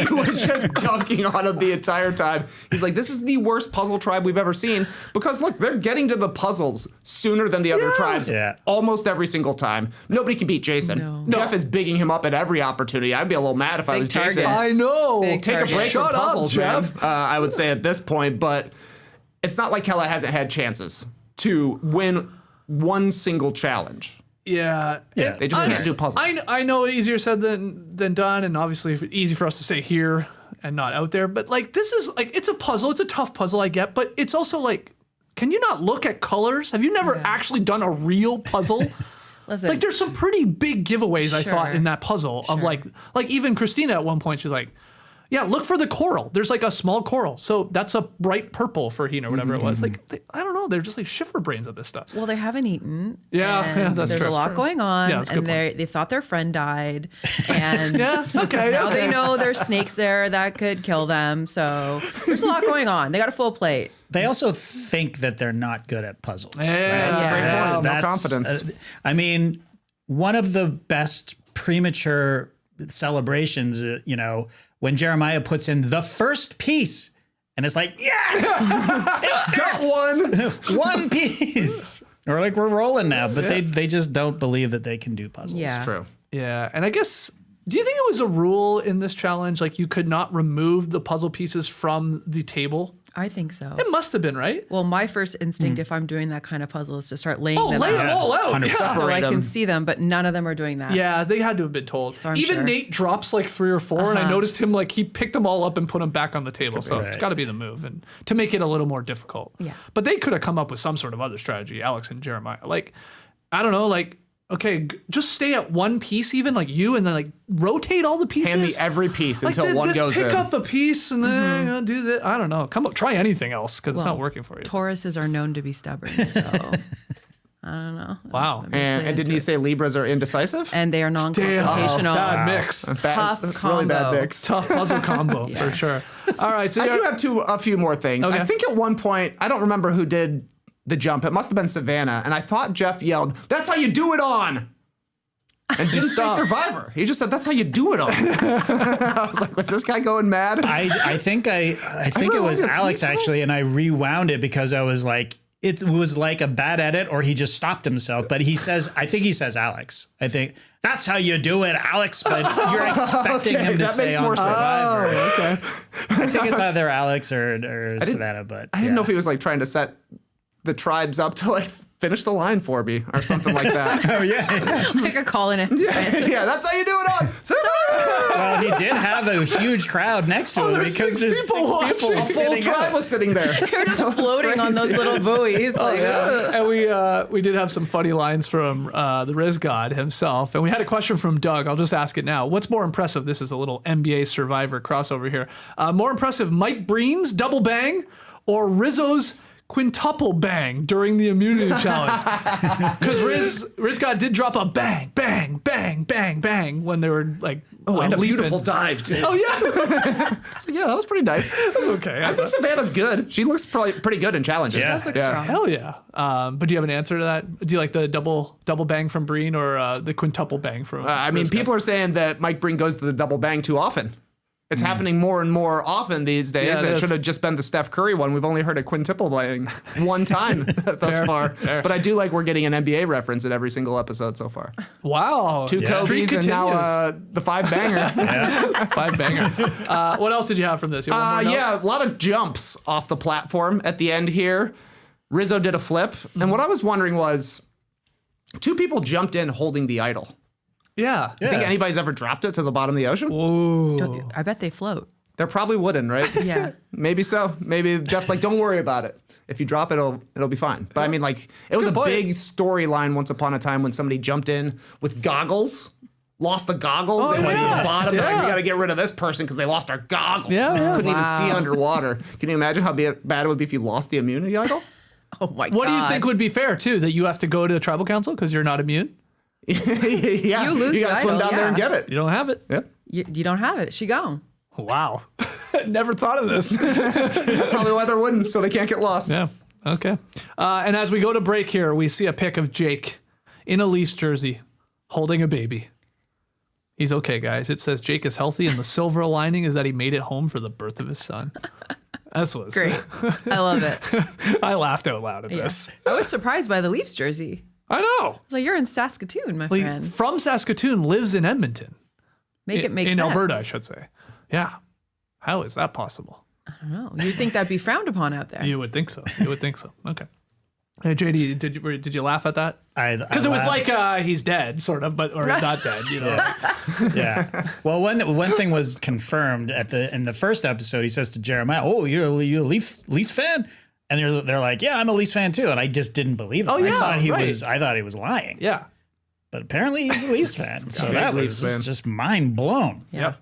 He was just dunking on him the entire time. He's like, this is the worst puzzle tribe we've ever seen because, look, they're getting to the puzzles sooner than the other tribes almost every single time. Nobody can beat Jason. No. Jeff is bigging him up at every opportunity. I'd be a little mad if I was target. Jason. I know. Take a break from Shut puzzles, up, man. Jeff. I would say at this point, but it's not like Kella hasn't had chances to win one single challenge. Yeah. They just can't do puzzles. I know easier said than done, and obviously easy for us to say here and not out there. But this is it's a puzzle. It's a tough puzzle, I get. But it's also can you not look at colors? Have you never actually done a real puzzle? Listen, There's some pretty big giveaways I thought in that puzzle of like even Christina at one point she's like, yeah, look for the coral. There's a small coral. So that's a bright purple for Hina or whatever it was. I don't know. They're just shifter brains at this stuff. well, they haven't eaten. Yeah, and that's there's true. a lot going on, Yeah, that's a good and they thought their friend died, and Yeah, okay, now okay. they know there's snakes there that could kill them. So there's a lot going on. They got a full plate. They also think that they're not good at puzzles. Yeah, that's a great Yeah. point. No confidence. I mean, one of the best premature celebrations, when Jeremiah puts in the first piece and it's like, yes, Got one. one piece. Or we're rolling now, but they just don't believe that they can do puzzles. Yeah, It's true. Yeah, and I guess, do you think it was a rule in this challenge, you could not remove the puzzle pieces from the table? I think so. It must have been, right? Well, my first instinct, if I'm doing that kind of puzzle, is to start laying them lay out. them all out. 100%. Yeah. So I Separate can them. see them, but none of them are doing that. Yeah, they had to have been told. So I'm Even sure. Nate drops 3 or 4, and I noticed him he picked them all up and put them back on the table. So it's right. got to be the move, and to make it a little more difficult. Yeah. But they could have come up with some sort of other strategy, Alex and Jeremiah. I don't know, okay, just stay at one piece, even you, and then rotate all the pieces. Hand me every piece until one goes pick in. up a piece and then do that. I don't know. Come up, try anything else because it's not working for you. Tauruses are known to be stubborn, so I don't know. Wow. And didn't you say Libras are indecisive? And they are non-confrontational. Bad mix. Tough Really bad combo. mix. Tough puzzle combo for sure. All right, so I do have a few more things. Okay. I think at one point, I don't remember who did the jump. It must have been Savannah. And I thought Jeff yelled, "That's how you do it on." And didn't say Survivor. He just said, "That's how you do it on." I was like, was this guy going mad? I think it was Alex actually, and I rewound it because I was like, it was like a bad edit, or he just stopped himself. But I think he says Alex. I think that's how you do it, Alex. But you're expecting him to that say makes on more sense. Survivor. okay. I think it's either Alex or Savannah. But I didn't know if he was trying to set the tribes up to finish the line for me or something like that. Oh yeah. Like a call in. Yeah, that's how you do it on Survivor. Well, he did have a huge crowd next to him there's because six there's people 6 people A full sitting tribe up. was sitting there. They're just floating on those little buoys. And we did have some funny lines from the Riz God himself. And we had a question from Doug. I'll just ask it now. What's more impressive? This is a little NBA Survivor crossover here. More impressive, Mike Breen's double bang or Rizzo's quintuple bang during the immunity challenge? Because Riz God did drop a bang, bang, bang, bang, bang when they were And a leaping. beautiful dive, too. Oh, yeah. So, yeah, that was pretty nice. That's okay. I think Savannah's good. She looks probably pretty good in challenges. Yeah. Does look strong. Hell yeah. But do you have an answer to that? Do you like the double bang from Breen or the quintuple bang from I mean, Riz God? people are saying that Mike Breen goes to the double bang too often. It's happening more and more often these days. Yeah, it should have just been the Steph Curry one. We've only heard of quintuple blaying one time thus far. But I do like we're getting an NBA reference in every single episode so far. Wow. 2 Kobe's and now the 5-banger. 5-banger. What else did you have from this? You have one more note? Yeah, a lot of jumps off the platform at the end here. Rizzo did a flip. And what I was wondering was, 2 people jumped in holding the idol. Yeah. You think anybody's ever dropped it to the bottom of the ocean? I bet they float. There probably wouldn't, right? Yeah. Maybe so. Maybe Jeff's like, don't worry about it. If you drop it, it'll be fine. But I mean, like, it was a big storyline once upon a time when somebody jumped in with goggles, lost the goggles, they went to the bottom. They're like, we got to get rid of this person because they lost our goggles. Couldn't even see underwater. Can you imagine how bad it would be if you lost the immunity idol? Oh my God. What do you think would be fair, too? That you have to go to the tribal council because you're not immune? Yeah, You lose you gotta the swim idol, down there and get it. You don't have it? Yeah. You don't have it. She gone. Wow. Never thought of this. That's probably why they're wooden, so they can't get lost. Yeah. Okay. And as we go to break here, we see a pic of Jake in a Leafs jersey holding a baby. He's okay, guys. It says Jake is healthy, and the silver lining is that he made it home for the birth of his son. That's what's Great. I love it. I laughed out loud at this. I was surprised by the Leafs jersey. I know. Like, you're in Saskatoon, my friend. From Saskatoon, lives in Edmonton. Make it make sense. In Alberta, I should say. Yeah. How is that possible? I don't know. You'd think that'd be frowned upon out there. You would think so. You would think so. Okay. Hey, JD, did you laugh at that? Because it was like he's dead, sort of, or not dead, you know. Yeah. Well, one thing was confirmed in the first episode. He says to Jeremiah, "Oh, you're a Leafs fan," and they're like, "Yeah, I'm a Leafs fan too." And I just didn't believe him. Oh, yeah, I thought he was lying. Yeah. But apparently he's a Leafs fan. So that was just mind blown. Yeah. Yep.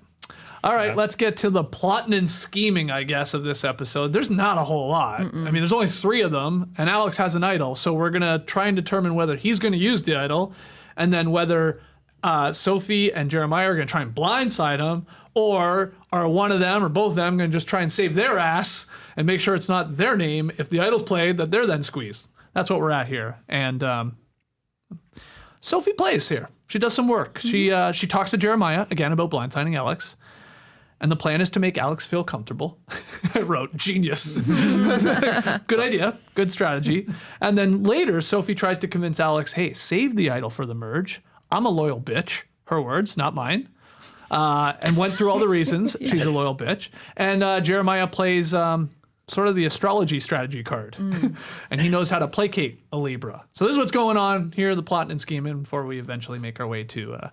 All right, let's get to the plotting and scheming, I guess, of this episode. There's not a whole lot. I mean, there's only 3 of them, and Alex has an idol, so we're going to try and determine whether he's going to use the idol, and then whether Sophie and Jeremiah are going to try and blindside him, or are one of them or both of them going to just try and save their ass and make sure it's not their name if the idol's played that they're then squeezed. That's what we're at here. And Sophie plays here. She does some work. She talks to Jeremiah, again, about blindsiding Alex. And the plan is to make Alex feel comfortable. I wrote, genius. Good idea. Good strategy. And then later, Sophie tries to convince Alex, hey, save the idol for the merge. I'm a loyal bitch. Her words, not mine. And went through all the reasons she's a loyal bitch. And Jeremiah plays sort of the astrology strategy card. And he knows how to placate a Libra. So this is what's going on here, the plot and scheming, before we eventually make our way to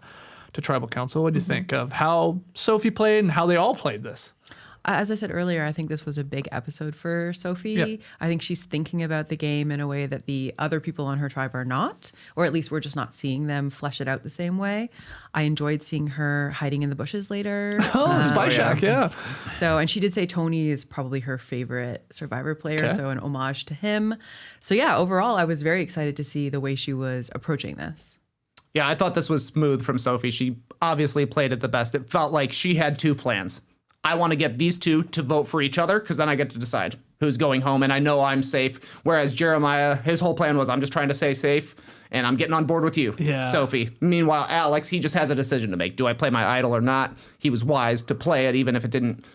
tribal council. What do you think of how Sophie played and how they all played this? As I said earlier, I think this was a big episode for Sophie. Yep. I think she's thinking about the game in a way that the other people on her tribe are not, or at least we're just not seeing them flesh it out the same way. I enjoyed seeing her hiding in the bushes later. Spy Shack, yeah. So, and she did say Tony is probably her favorite Survivor player, so an homage to him. So yeah, overall, I was very excited to see the way she was approaching this. Yeah, I thought this was smooth from Sophie. She obviously played it the best. It felt like she had 2 plans. I want to get these 2 to vote for each other because then I get to decide who's going home and I know I'm safe. Whereas Jeremiah, his whole plan was I'm just trying to stay safe and I'm getting on board with you, Sophie. Meanwhile, Alex, he just has a decision to make. Do I play my idol or not? He was wise to play it even if it didn't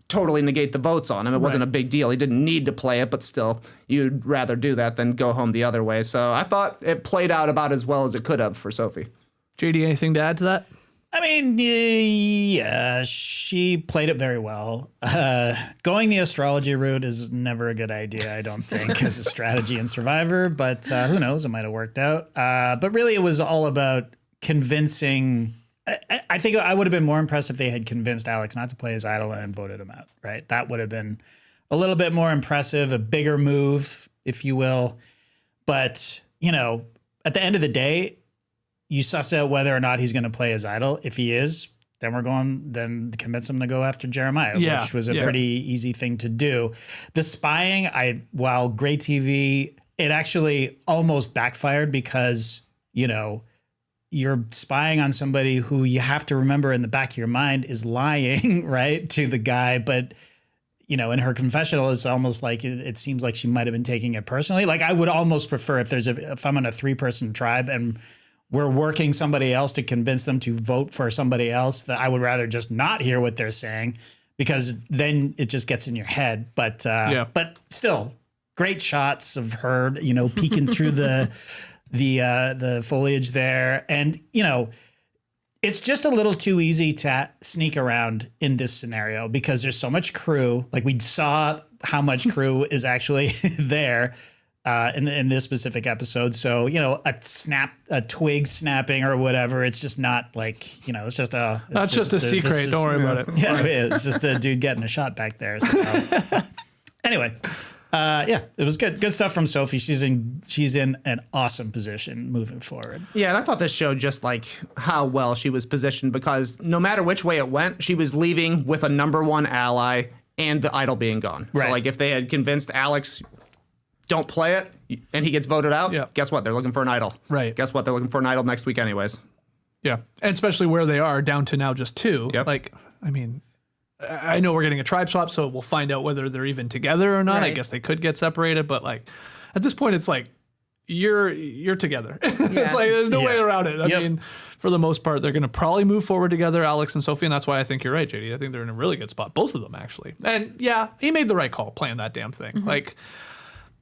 totally negate the votes on him. It wasn't a big deal. He didn't need to play it, but still, you'd rather do that than go home the other way. So I thought it played out about as well as it could have for Sophie. JD, anything to add to that? I mean, yeah, she played it very well. Going the astrology route is never a good idea, I don't think, as a strategy in Survivor, but who knows, it might have worked out. But really, it was all about convincing. I think I would have been more impressed if they had convinced Alex not to play his idol and voted him out, right? That would have been a little bit more impressive, a bigger move, if you will. But, you know, at the end of the day, you suss out whether or not he's going to play his idol. If he is, then convince him to go after Jeremiah, which was a pretty easy thing to do. The spying, while great TV, it actually almost backfired because, you know, you're spying on somebody who you have to remember in the back of your mind is lying, right, to the guy. But, you know, in her confessional, it's almost like it seems like she might have been taking it personally. Like I would almost prefer if I'm on a 3-person tribe and we're working somebody else to convince them to vote for somebody else, that I would rather just not hear what they're saying, because then it just gets in your head. But still, great shots of her, peeking through the foliage there. And, it's just a little too easy to sneak around in this scenario because there's so much crew. Like, we saw how much crew is actually there in this specific episode. So, a twig snapping or whatever. It's just not like, it's just a... That's just a secret. Don't worry about it. Yeah, it is. It's just a dude getting a shot back there. So anyway, it was good. Good stuff from Sophie. She's in an awesome position moving forward. Yeah, and I thought this showed just like how well she was positioned, because no matter which way it went, she was leaving with a number one ally and the idol being gone. Right. So like if they had convinced Alex, don't play it, and he gets voted out, guess what? They're looking for an idol. Right. Guess what? They're looking for an idol next week anyways. Yeah. And especially where they are, down to now just 2. Yep. Like, I mean, I know we're getting a tribe swap, so we'll find out whether they're even together or not. Right. I guess they could get separated, but like at this point, it's like you're together. It's like there's no way around it. I mean, for the most part, they're going to probably move forward together, Alex and Sophie, and that's why I think you're right, JD. I think they're in a really good spot, both of them actually. And yeah, he made the right call playing that damn thing. Like,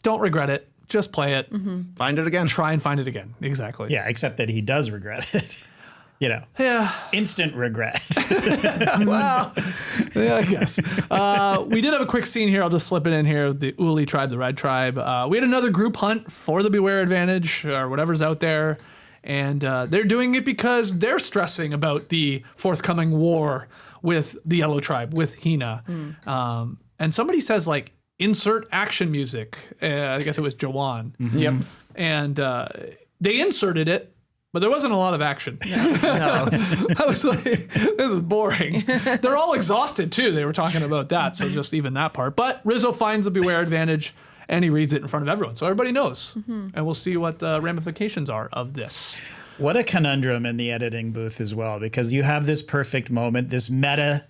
don't regret it. Just play it. Find it again. Try and find it again. Exactly. Yeah, except that he does regret it. Instant regret. Well, yeah, I guess. We did have a quick scene here. I'll just slip it in here. The Uli tribe, the Red tribe. We had another group hunt for the Beware Advantage or whatever's out there. And they're doing it because they're stressing about the forthcoming war with the Yellow tribe, with Hina. And somebody says, like, insert action music. I guess it was Jawan. Yep. And they inserted it. But there wasn't a lot of action. No. I was like, this is boring. They're all exhausted, too. They were talking about that, so just even that part. But Rizzo finds the Beware Advantage, and he reads it in front of everyone, so everybody knows. And we'll see what the ramifications are of this. What a conundrum in the editing booth as well, because you have this perfect moment, this meta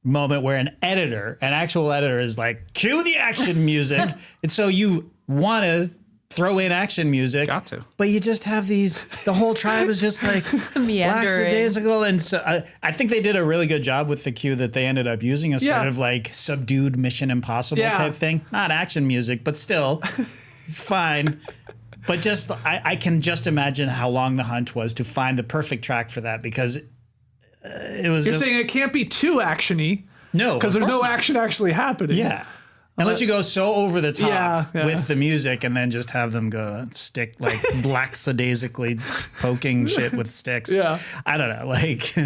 moment where an actual editor is like, cue the action music. And so you want to throw in action music. Got to. But you just have the whole tribe is just like lackadaisical. And so I think they did a really good job with the cue that they ended up using, a sort of like subdued Mission Impossible type thing. Not action music, but still, it's fine. But just, I can just imagine how long the hunt was to find the perfect track for that, because it was You're saying it can't be too action-y. No. Because there's no action actually happening. Yeah. Unless you go so over the top with the music and then just have them go stick, like, lackadaisically poking shit with sticks. Yeah. I don't know. Like,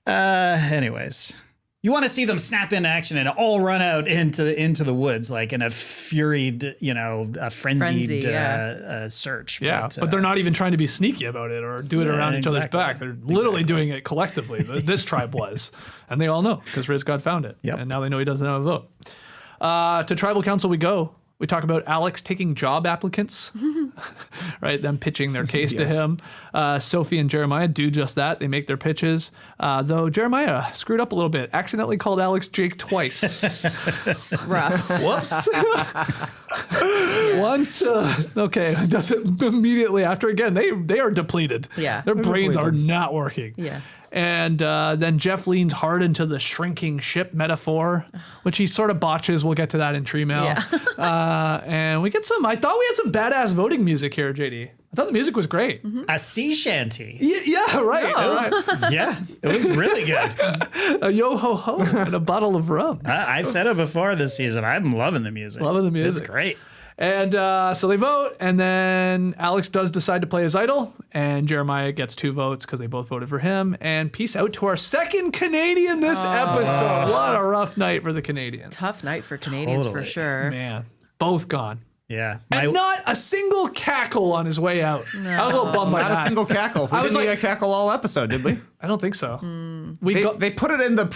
anyways. You want to see them snap into action and all run out into the woods, like in a frenzied search. Yeah, but they're not even trying to be sneaky about it or do it around each other's back. They're literally doing it collectively. This tribe was. And they all know because Riz God found it. Yep. And now they know he doesn't have a vote. To tribal council we go. We talk about Alex taking job applicants, right? Them pitching their case to him. Sophie and Jeremiah do just that. They make their pitches. Though Jeremiah screwed up a little bit. Accidentally called Alex Jake twice. Rough. Whoops. Once. Okay. Does it immediately after. Again, they are depleted. Yeah. Their brains are not working. Yeah. And then Jeff leans hard into the shrinking ship metaphor, which he sort of botches. We'll get to that in Tree Mail. Yeah. And we get I thought we had some badass voting music here, JD. I thought the music was great. A sea shanty. Yeah, right. Oh. Yeah, it was really good. A yo-ho-ho and a bottle of rum. I've said it before this season. I'm loving the music. Loving the music. It's great. And so they vote, and then Alex does decide to play his idol, and Jeremiah gets 2 votes because they both voted for him. And peace out to our second Canadian this episode. What a rough night for the Canadians. Tough night for Canadians for sure. Man, both gone. Yeah. And not a single cackle on his way out. I was a little bummed by Not that. a single cackle. We didn't get a cackle all episode, did we? I don't think so. They put it in the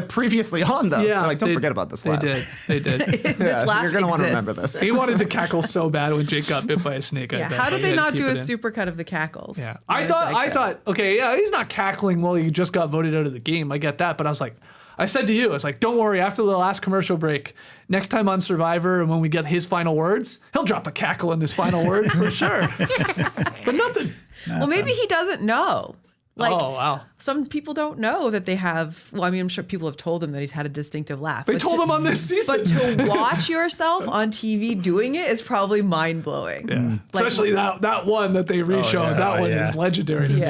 previously on, though. Yeah, They're like, don't forget about this laugh. They did. This laugh You're going to want to exists. remember this. He wanted to cackle so bad when Jake got bit by a snake. I Yeah. bet. How did He they had to not keep do it a in. super cut of the cackles? Yeah. I thought, okay, yeah, he's not cackling while he just got voted out of the game. I get that. But I was like, I said to you, I was like, don't worry, after the last commercial break, next time on Survivor, and when we get his final words, he'll drop a cackle in his final words for sure. But nothing. Well, maybe he doesn't know. Like, oh, wow. Some people don't know that they have, well, I mean, I'm sure people have told him that he's had a distinctive laugh. They told him on this season. But to watch yourself on TV doing it is probably mind-blowing. Yeah. Like, Especially that one that they reshowed. That one is legendary to me.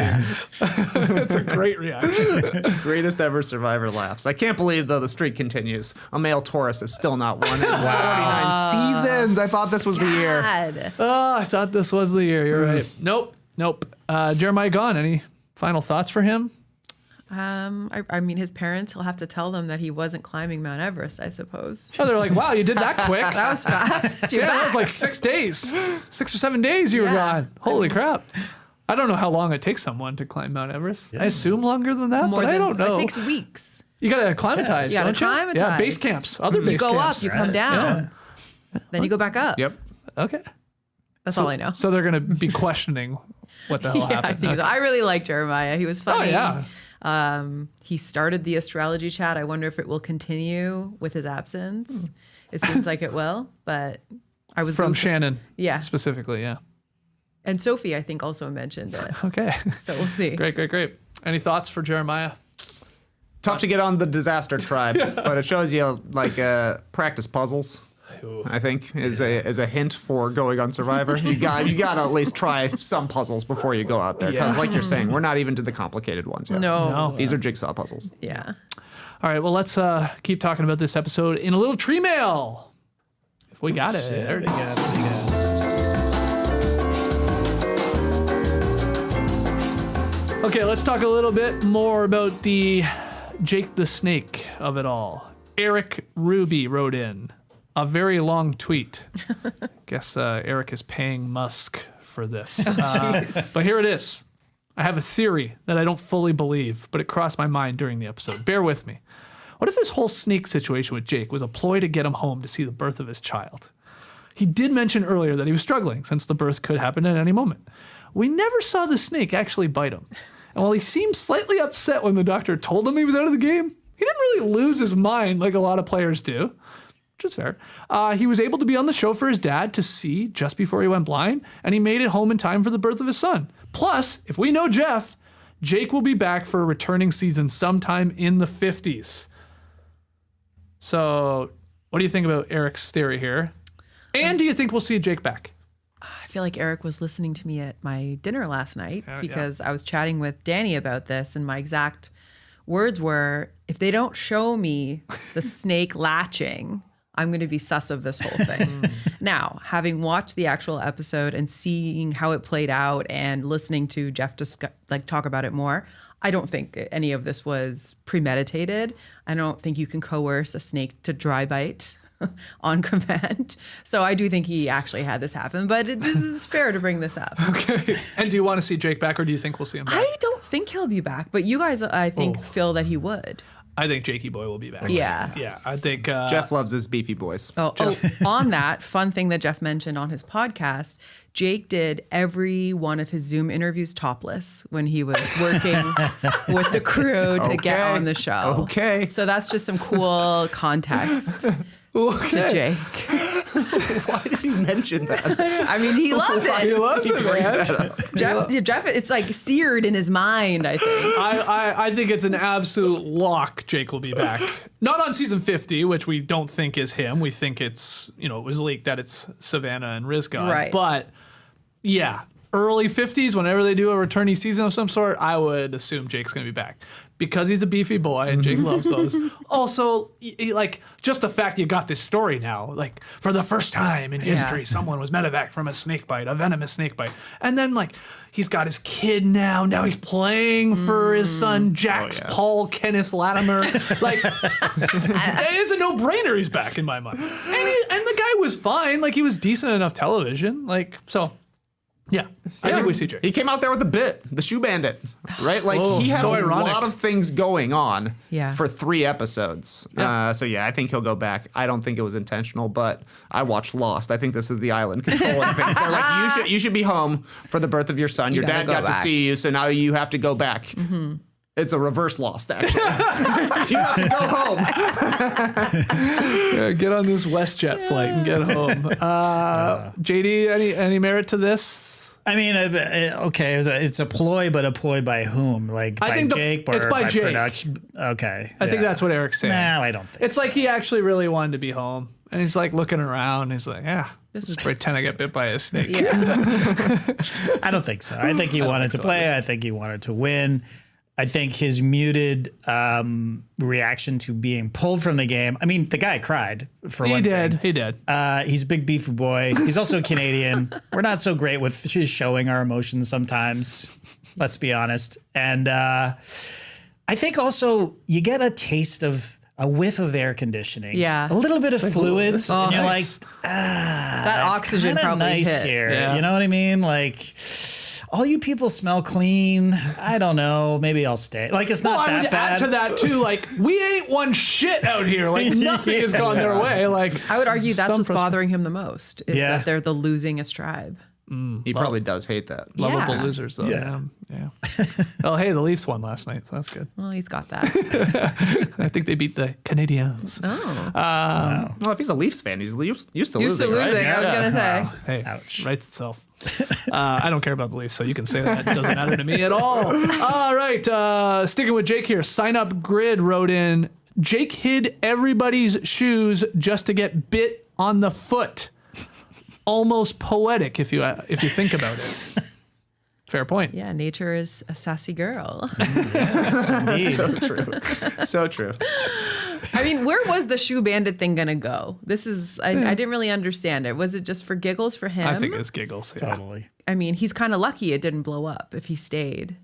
It's a great reaction. Greatest ever Survivor laughs. I can't believe, though, the streak continues. A male Taurus has still not won in 49 seasons. I thought this was the year. God. Oh, I thought this was the year. You're right. Nope. Jeremiah gone. Any final thoughts for him? I mean, his parents, he'll have to tell them that he wasn't climbing Mount Everest, I suppose. Oh, they're like, wow, you did that quick. That was fast. Yeah, that was like 6 days. 6 or 7 days you were gone. Holy crap. I don't know how long it takes someone to climb Mount Everest. Yeah. I assume longer than that, but I don't know. It takes weeks. You got to acclimatize, You don't you? acclimatize. Yeah, base camps, other base camps. You go up, you come down. Yeah. Then you go back up. Yep. Okay. That's all I know. So they're going to be questioning what the hell happened. I think so. I really like Jeremiah. He was funny. Oh, yeah. He started the astrology chat. I wonder if it will continue with his absence. It seems like it will, but I was from Shannon. Yeah. Specifically, yeah. And Sophi, I think, also mentioned it. Okay. So we'll see. Great. Any thoughts for Jeremiah? Tough to get on the disaster tribe, but it shows you like practice puzzles. I think is a hint for going on Survivor. You got to at least try some puzzles before you go out there, because like you're saying, we're not even to the complicated ones yet. No. These are jigsaw puzzles. Yeah. All right, well, let's keep talking about this episode in a little tree mail. If we got it. There it is. Okay, let's talk a little bit more about the Jake the Snake of it all. Eric Ruby wrote in a very long tweet. Guess Eric is paying Musk for this. But here it is. I have a theory that I don't fully believe, but it crossed my mind during the episode. Bear with me. What if this whole snake situation with Jake was a ploy to get him home to see the birth of his child? He did mention earlier that he was struggling since the birth could happen at any moment. We never saw the snake actually bite him. And while he seemed slightly upset when the doctor told him he was out of the game, he didn't really lose his mind like a lot of players do. Which is fair. He was able to be on the show for his dad to see just before he went blind, and he made it home in time for the birth of his son. Plus, if we know Jeff, Jake will be back for a returning season sometime in the 50s. So, what do you think about Eric's theory here? And do you think we'll see Jake back? I feel like Eric was listening to me at my dinner last night because I was chatting with Danny about this, and my exact words were, if they don't show me the snake latching, I'm going to be sus of this whole thing. Now, having watched the actual episode and seeing how it played out and listening to Jeff talk about it more, I don't think any of this was premeditated. I don't think you can coerce a snake to dry bite on command. So I do think he actually had this happen, but this is fair to bring this up. Okay. And do you want to see Jake back, or do you think we'll see him back? I don't think he'll be back, but you guys, I think, feel that he would. I think Jakey Boy will be back. Yeah. I think Jeff loves his beefy boys. On that fun thing that Jeff mentioned on his podcast, Jake did every one of his Zoom interviews topless when he was working with the crew to get on the show. Okay. So that's just some cool context to Jake. Why did you mention that? I mean, he loved it. he loves it, man. Jeff, it's like seared in his mind, I think. I think it's an absolute lock Jake will be back. Not on season 50, which we don't think is him. We think it's, it was leaked that it's Savannah and Rizgon. Right. But, yeah, early 50s, whenever they do a returning season of some sort, I would assume Jake's going to be back. Because he's a beefy boy and Jake loves those. Also, just the fact you got this story now, like, for the first time in history, someone was medevac from a snake bite, a venomous snake bite. And then, he's got his kid now. Now he's playing for his son, Jax Paul Kenneth Latimer. It is a no-brainer he's back in my mind. And the guy was fine. He was decent enough television. Yeah, I think we see Jake. He came out there with a bit, the shoe bandit, right? He had so a ironic. lot of things going on for 3 episodes. Yeah. I think he'll go back. I don't think it was intentional, but I watched Lost. I think this is the island controlling things. They're like, you should be home for the birth of your son. Your dad got to see you, so now you have to go back. Mm-hmm. It's a reverse lost, actually. You have to go home. Yeah, get on this WestJet flight and get home. JD, any merit to this? I mean, okay, it's a ploy, but a ploy by whom? Like I by think Jake it's or by by Jake. production? Okay. I think that's what Eric's saying. No, I don't think It's like he actually really wanted to be home. And he's like looking around. He's like, yeah, this is pretend I get bit by a snake. I don't think so. I think he wanted to play. I think he wanted to win. I think his muted reaction to being pulled from the game. I mean, the guy cried for one thing. He did. He's a big beefy boy. He's also Canadian. We're not so great with showing our emotions sometimes. Let's be honest. And I think also you get a whiff of air conditioning. Yeah. A little bit of fluids. And you're nice. like, that oxygen kinda probably nice hit. here. Yeah. You know what I mean? Like, all you people smell clean. I don't know. Maybe I'll stay. Like, it's not I that would bad. add to that too. Like, we ain't one shit out here. Like, nothing has gone their way. Like, I would argue that's some what's bothering him the most is Yeah. that they're the losingest tribe. He probably does hate that. lovable Yeah. losers, though. Yeah. Yeah. Oh, hey, the Leafs won last night, so that's good. Well, he's got that. I think they beat the Canadiens. Well, if he's a Leafs fan, he's used to Used to losing, losing, right? I was going to say. Hey, Ouch. writes itself. I don't care about the Leafs, so you can say that. It doesn't matter to me at all. All right, sticking with Jake here. Sign Up Grid wrote in, Jake hid everybody's shoes just to get bit on the foot. Almost poetic if you think about it. Fair point. Yeah, nature is a sassy girl. Indeed. So true. So true. I mean, where was the shoe bandit thing going to go? This is, I didn't really understand it. Was it just for giggles for him? I think it's giggles. Yeah. Totally. I mean, he's kind of lucky it didn't blow up if he stayed.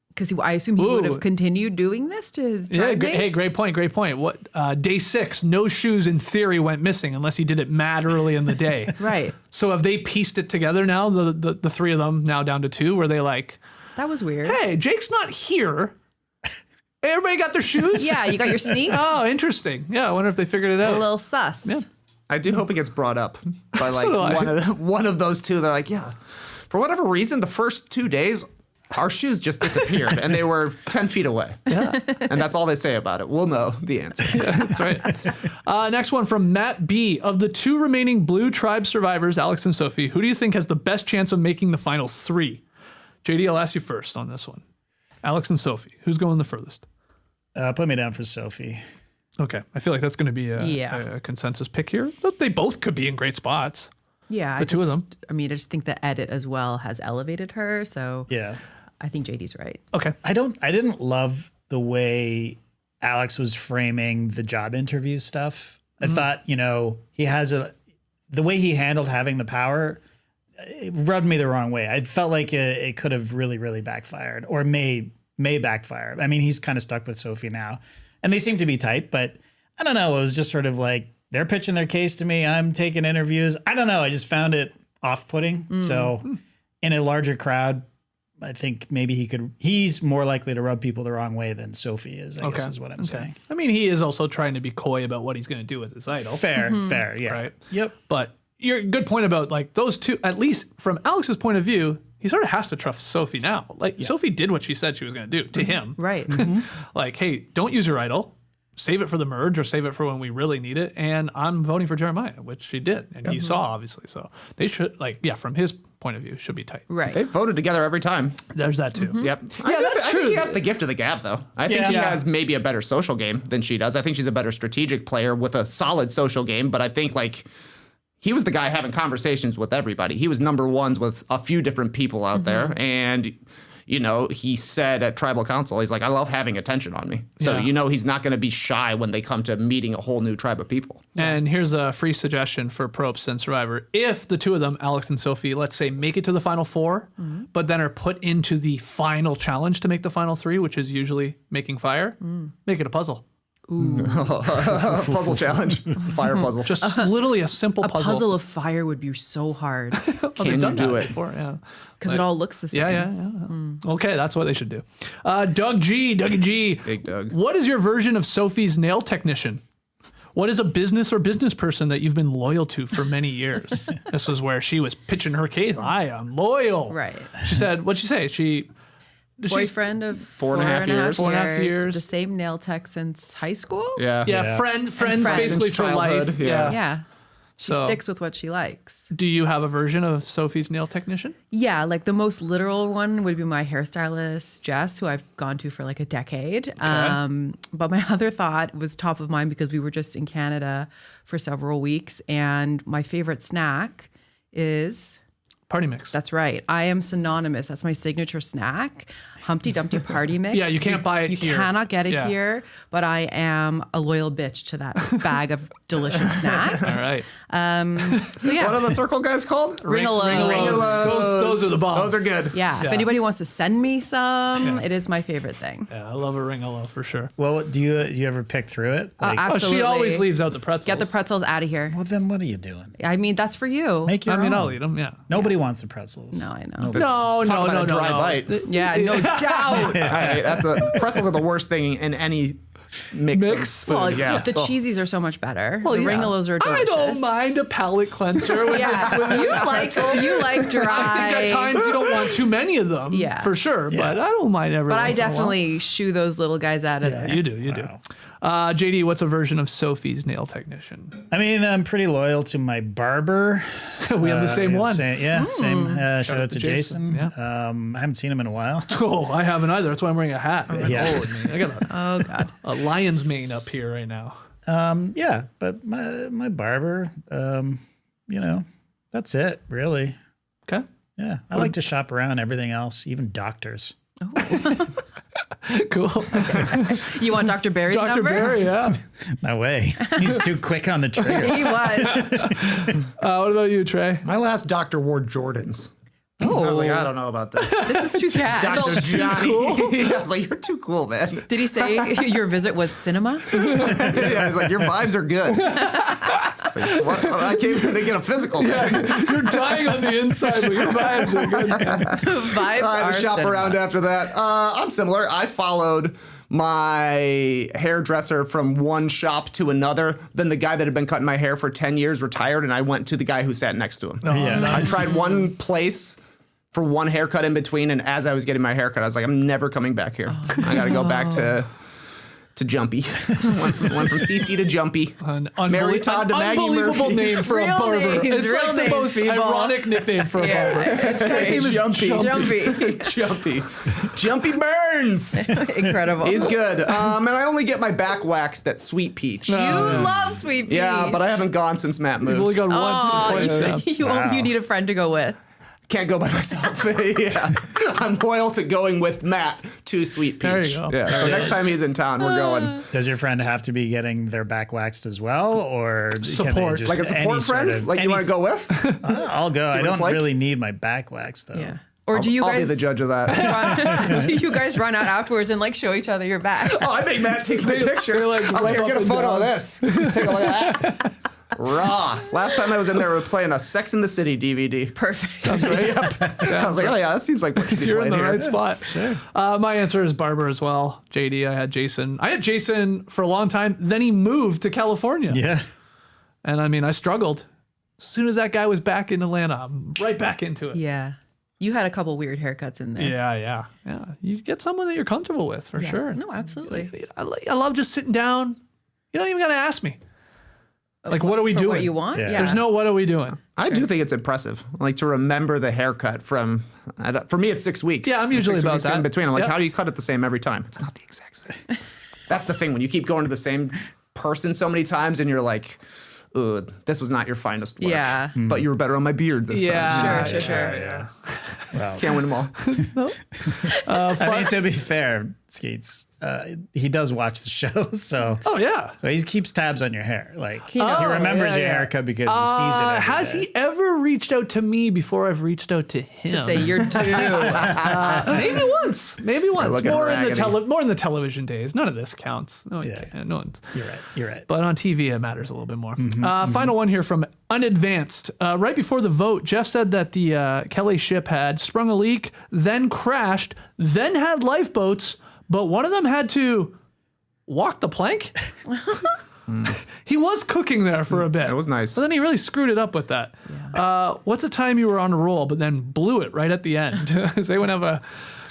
Because I assume he would Ooh. have continued doing this to his Yeah, tribe mates. hey, great point. What day 6? No shoes in theory went missing unless he did it mad early in the day. Right. So have they pieced it together now? The 3 of them now down to 2. Where they like, That was weird. hey, Jake's not here. Everybody got their shoes. Yeah, you got your sneaks. Oh, interesting. Yeah, I wonder if they figured it A out. little sus. Yeah. I do hope it gets brought up by like So do I. one of those two. They're like, yeah, for whatever reason, the first 2 days, our shoes just disappeared and they were 10 feet away. Yeah, And that's all they say about it. We'll know the answer. that's right. Next one from Matt B. Of the 2 remaining Blue Tribe survivors, Alex and Sophie, who do you think has the best chance of making the final 3? JD, I'll ask you first on this one. Alex and Sophie, who's going the furthest? Put me down for Sophie. Okay, I feel like that's going to be Yeah. a consensus pick here. They both could be in great spots. Yeah. The two of them. I mean, I just think the edit as well has elevated her. So Yeah. I think JD's right. Okay. I didn't love the way Alex was framing the job interview stuff. I thought, he has the way he handled having the power, it rubbed me the wrong way. I felt like it could have really, really backfired or may backfire. I mean, he's kind of stuck with Sophie now and they seem to be tight, but I don't know. It was just sort of like, they're pitching their case to me. I'm taking interviews. I don't know. I just found it off-putting. So in a larger crowd, I think maybe he's more likely to rub people the wrong way than Sophie is, I guess is what I'm saying. I mean, he is also trying to be coy about what he's going to do with his idol. Fair, yeah. Right. Yep. But you're good point about like those two, at least from Alex's point of view, he sort of has to trust Sophie now. Like Sophie did what she said she was going to do to him. Right. Like, hey, don't use your idol. Save it for the merge or save it for when we really need it. And I'm voting for Jeremiah, which she did. And he saw, obviously. So they should, from his point of view, should be tight. Right. They voted together every time. There's that too. Yep. Yeah, that's I true. think he has the gift of the gab, though. I think he Yeah. has maybe a better social game than she does. I think she's a better strategic player with a solid social game, but I think he was the guy having conversations with everybody. He was number ones with a few different people out there. And, he said at Tribal Council, he's like, I love having attention on me. So, Yeah. he's not going to be shy when they come to meeting a whole new tribe of people. And here's a free suggestion for Probst and Survivor. If the two of them, Alex and Sophie, let's say make it to the final 4, but then are put into the final challenge to make the final 3, which is usually making fire, make it a puzzle. Puzzle challenge. Fire puzzle. Just literally a simple A puzzle. puzzle of fire would be so hard Oh, Can they've you done do that it? before, yeah. because it all looks the same. Yeah. Okay, that's what they should do. Dougie G. Big Doug. What is your version of Sophie's nail technician? What is a business or business person that you've been loyal to for many years? This was where she was pitching her case. I am loyal. Right. She said, what'd she say? boyfriend of 4.5 years. 4.5 years. The same nail tech since high school. Yeah, friends basically for childhood, life. yeah. Yeah. She So- sticks with what she likes. Do you have a version of Sophie's nail technician? Yeah, like the most literal one would be my hairstylist, Jess, who I've gone to for like a decade. But my other thought was top of mind because we were just in Canada for several weeks. And my favorite snack is... Party mix. That's right. I am synonymous. That's my signature snack. Humpty Dumpty Party Mix. Yeah, you can't buy it you here. You cannot get it Yeah. here, but I am a loyal bitch to that bag of delicious snacks. All right. So yeah. What are the circle guys called? Ringalos. Those are the bomb. Those are good. Yeah. If anybody wants to send me some, it is my favorite thing. Yeah, I love a ringalo for sure. Well, do you ever pick through it? Like, Absolutely. She always leaves out the pretzels. Get the pretzels out of here. well, then what are you doing? I mean, that's for you. Make your I mean, own. I'll eat them. Yeah. Nobody wants the pretzels. No, I know. No, Talk about a dry no. bite. Yeah, no doubt. Pretzels are the worst thing in any mix. Of food. Well, yeah. the cheesies are so much better. Well, the yeah. ringalos are delicious. I don't mind a palate cleanser. Yeah, you like dry. I think at times you don't want too many of them. Yeah. For sure. But I don't mind every But I once in a while. definitely shoo those little guys out of there. You do. Wow. JD, what's a version of Sophie's nail technician? I mean, I'm pretty loyal to my barber. We have the same one. Same. Shout out to Jason. Yeah. I haven't seen him in a while. Oh, I haven't either. That's why I'm wearing a hat. Yes. I got Oh God. a lion's mane up here right now. Yeah, but my barber, that's it, really. Okay. Yeah, I like to shop around everything else, even doctors. Cool. You want Dr. Barry's Dr. number? Barry, yeah. No way. He's too quick on the trigger. He was. What about you, Trey? My last doctor wore Jordans. I was like, I don't know about this. This is too cat. Dr. Johnny. I was like, you're too cool, man. Did he say your visit was cinema? Yeah, I was like, your vibes are good. It's like, what? I came here to get a physical. Man. You're dying on the inside, but your vibes are good. Vibes I are had to shop cinema. around after that. I'm similar. I followed my hairdresser from one shop to another. Then the guy that had been cutting my hair for 10 years retired, and I went to the guy who sat next to him. Yeah. I tried one place for one haircut in between, and as I was getting my haircut, I was like, I'm never coming back here. I got to go back to Jumpy. went from CC to Jumpy. Mary Todd to Maggie unbelievable Murphy. name for a Real barber. names, It's real like the names, most people. ironic nickname for a barber. It's His name is Jumpy. Jumpy. Jumpy. Jumpy Burns. Incredible. He's good. And I only get my back waxed at Sweet Peach. You love Sweet Pea. Yeah, but I haven't gone since Matt You've only moved. got once or twice. Yeah. You need a friend to go with. Can't go by myself. Yeah. I'm loyal to going with Matt to Sweet Peach. There you go. Yeah. So next time he's in town, we're going. Does your friend have to be getting their back waxed as well, or can they Support. just Like a support any sort friend? of- Like you any- want to go with? I'll go. I what it's don't like? really need my back waxed though. Yeah. Or do you I'll be guys the judge of that. do you guys run out afterwards and like show each other your back? Oh, I make Matt take my picture. they're like, I'm like, right here, up get a and photo of down. this. Take a look at that. Raw. Last time I was in there, we were playing a Sex in the City DVD. Perfect. I was like, oh yeah, that seems like what should be You're in playing the here. right spot. Sure. My answer is barber as well. JD, I had Jason for a long time. Then he moved to California. Yeah. And I mean, I struggled. As soon as that guy was back in Atlanta, I'm right back into it. Yeah. You had a couple weird haircuts in there. Yeah. You get someone that you're comfortable with for sure. No, absolutely. I love just sitting down. You don't even got to ask me. Like, what are we For doing? what you want? Yeah. Yeah. There's no, what are we doing? I do think it's impressive, like to remember the haircut from. For me, it's 6 weeks. Yeah, I'm usually 6 about weeks that. in between. I'm like, Yep. how do you cut it the same every time? It's not the exact same. That's the thing when you keep going to the same person so many times, and you're like, "Ugh, this was not your finest work." Yeah. but you were better on my beard this time. Sure. Yeah. Well, Can't win them all. I mean, to be fair, Skeets, he does watch the show, so Oh, yeah. so he keeps tabs on your hair. Like he knows. remembers Yeah, your yeah. haircut because he sees it. Every Has day. he ever reached out to me before I've reached out to him? To say you're due. Maybe once. Maybe once. looking More in the raggedy. more in the television days. None of this counts. No one Yeah. can. No one's. You're right. But on TV, it matters a little bit more. Final one here from Unadvanced. Right before the vote, Jeff said that the Kelly ship had sprung a leak, then crashed, then had lifeboats, but one of them had to walk the plank. He was cooking there for a bit. It was nice. But then he really screwed it up with that. What's a time you were on a roll, but then blew it right at the end? Does anyone have a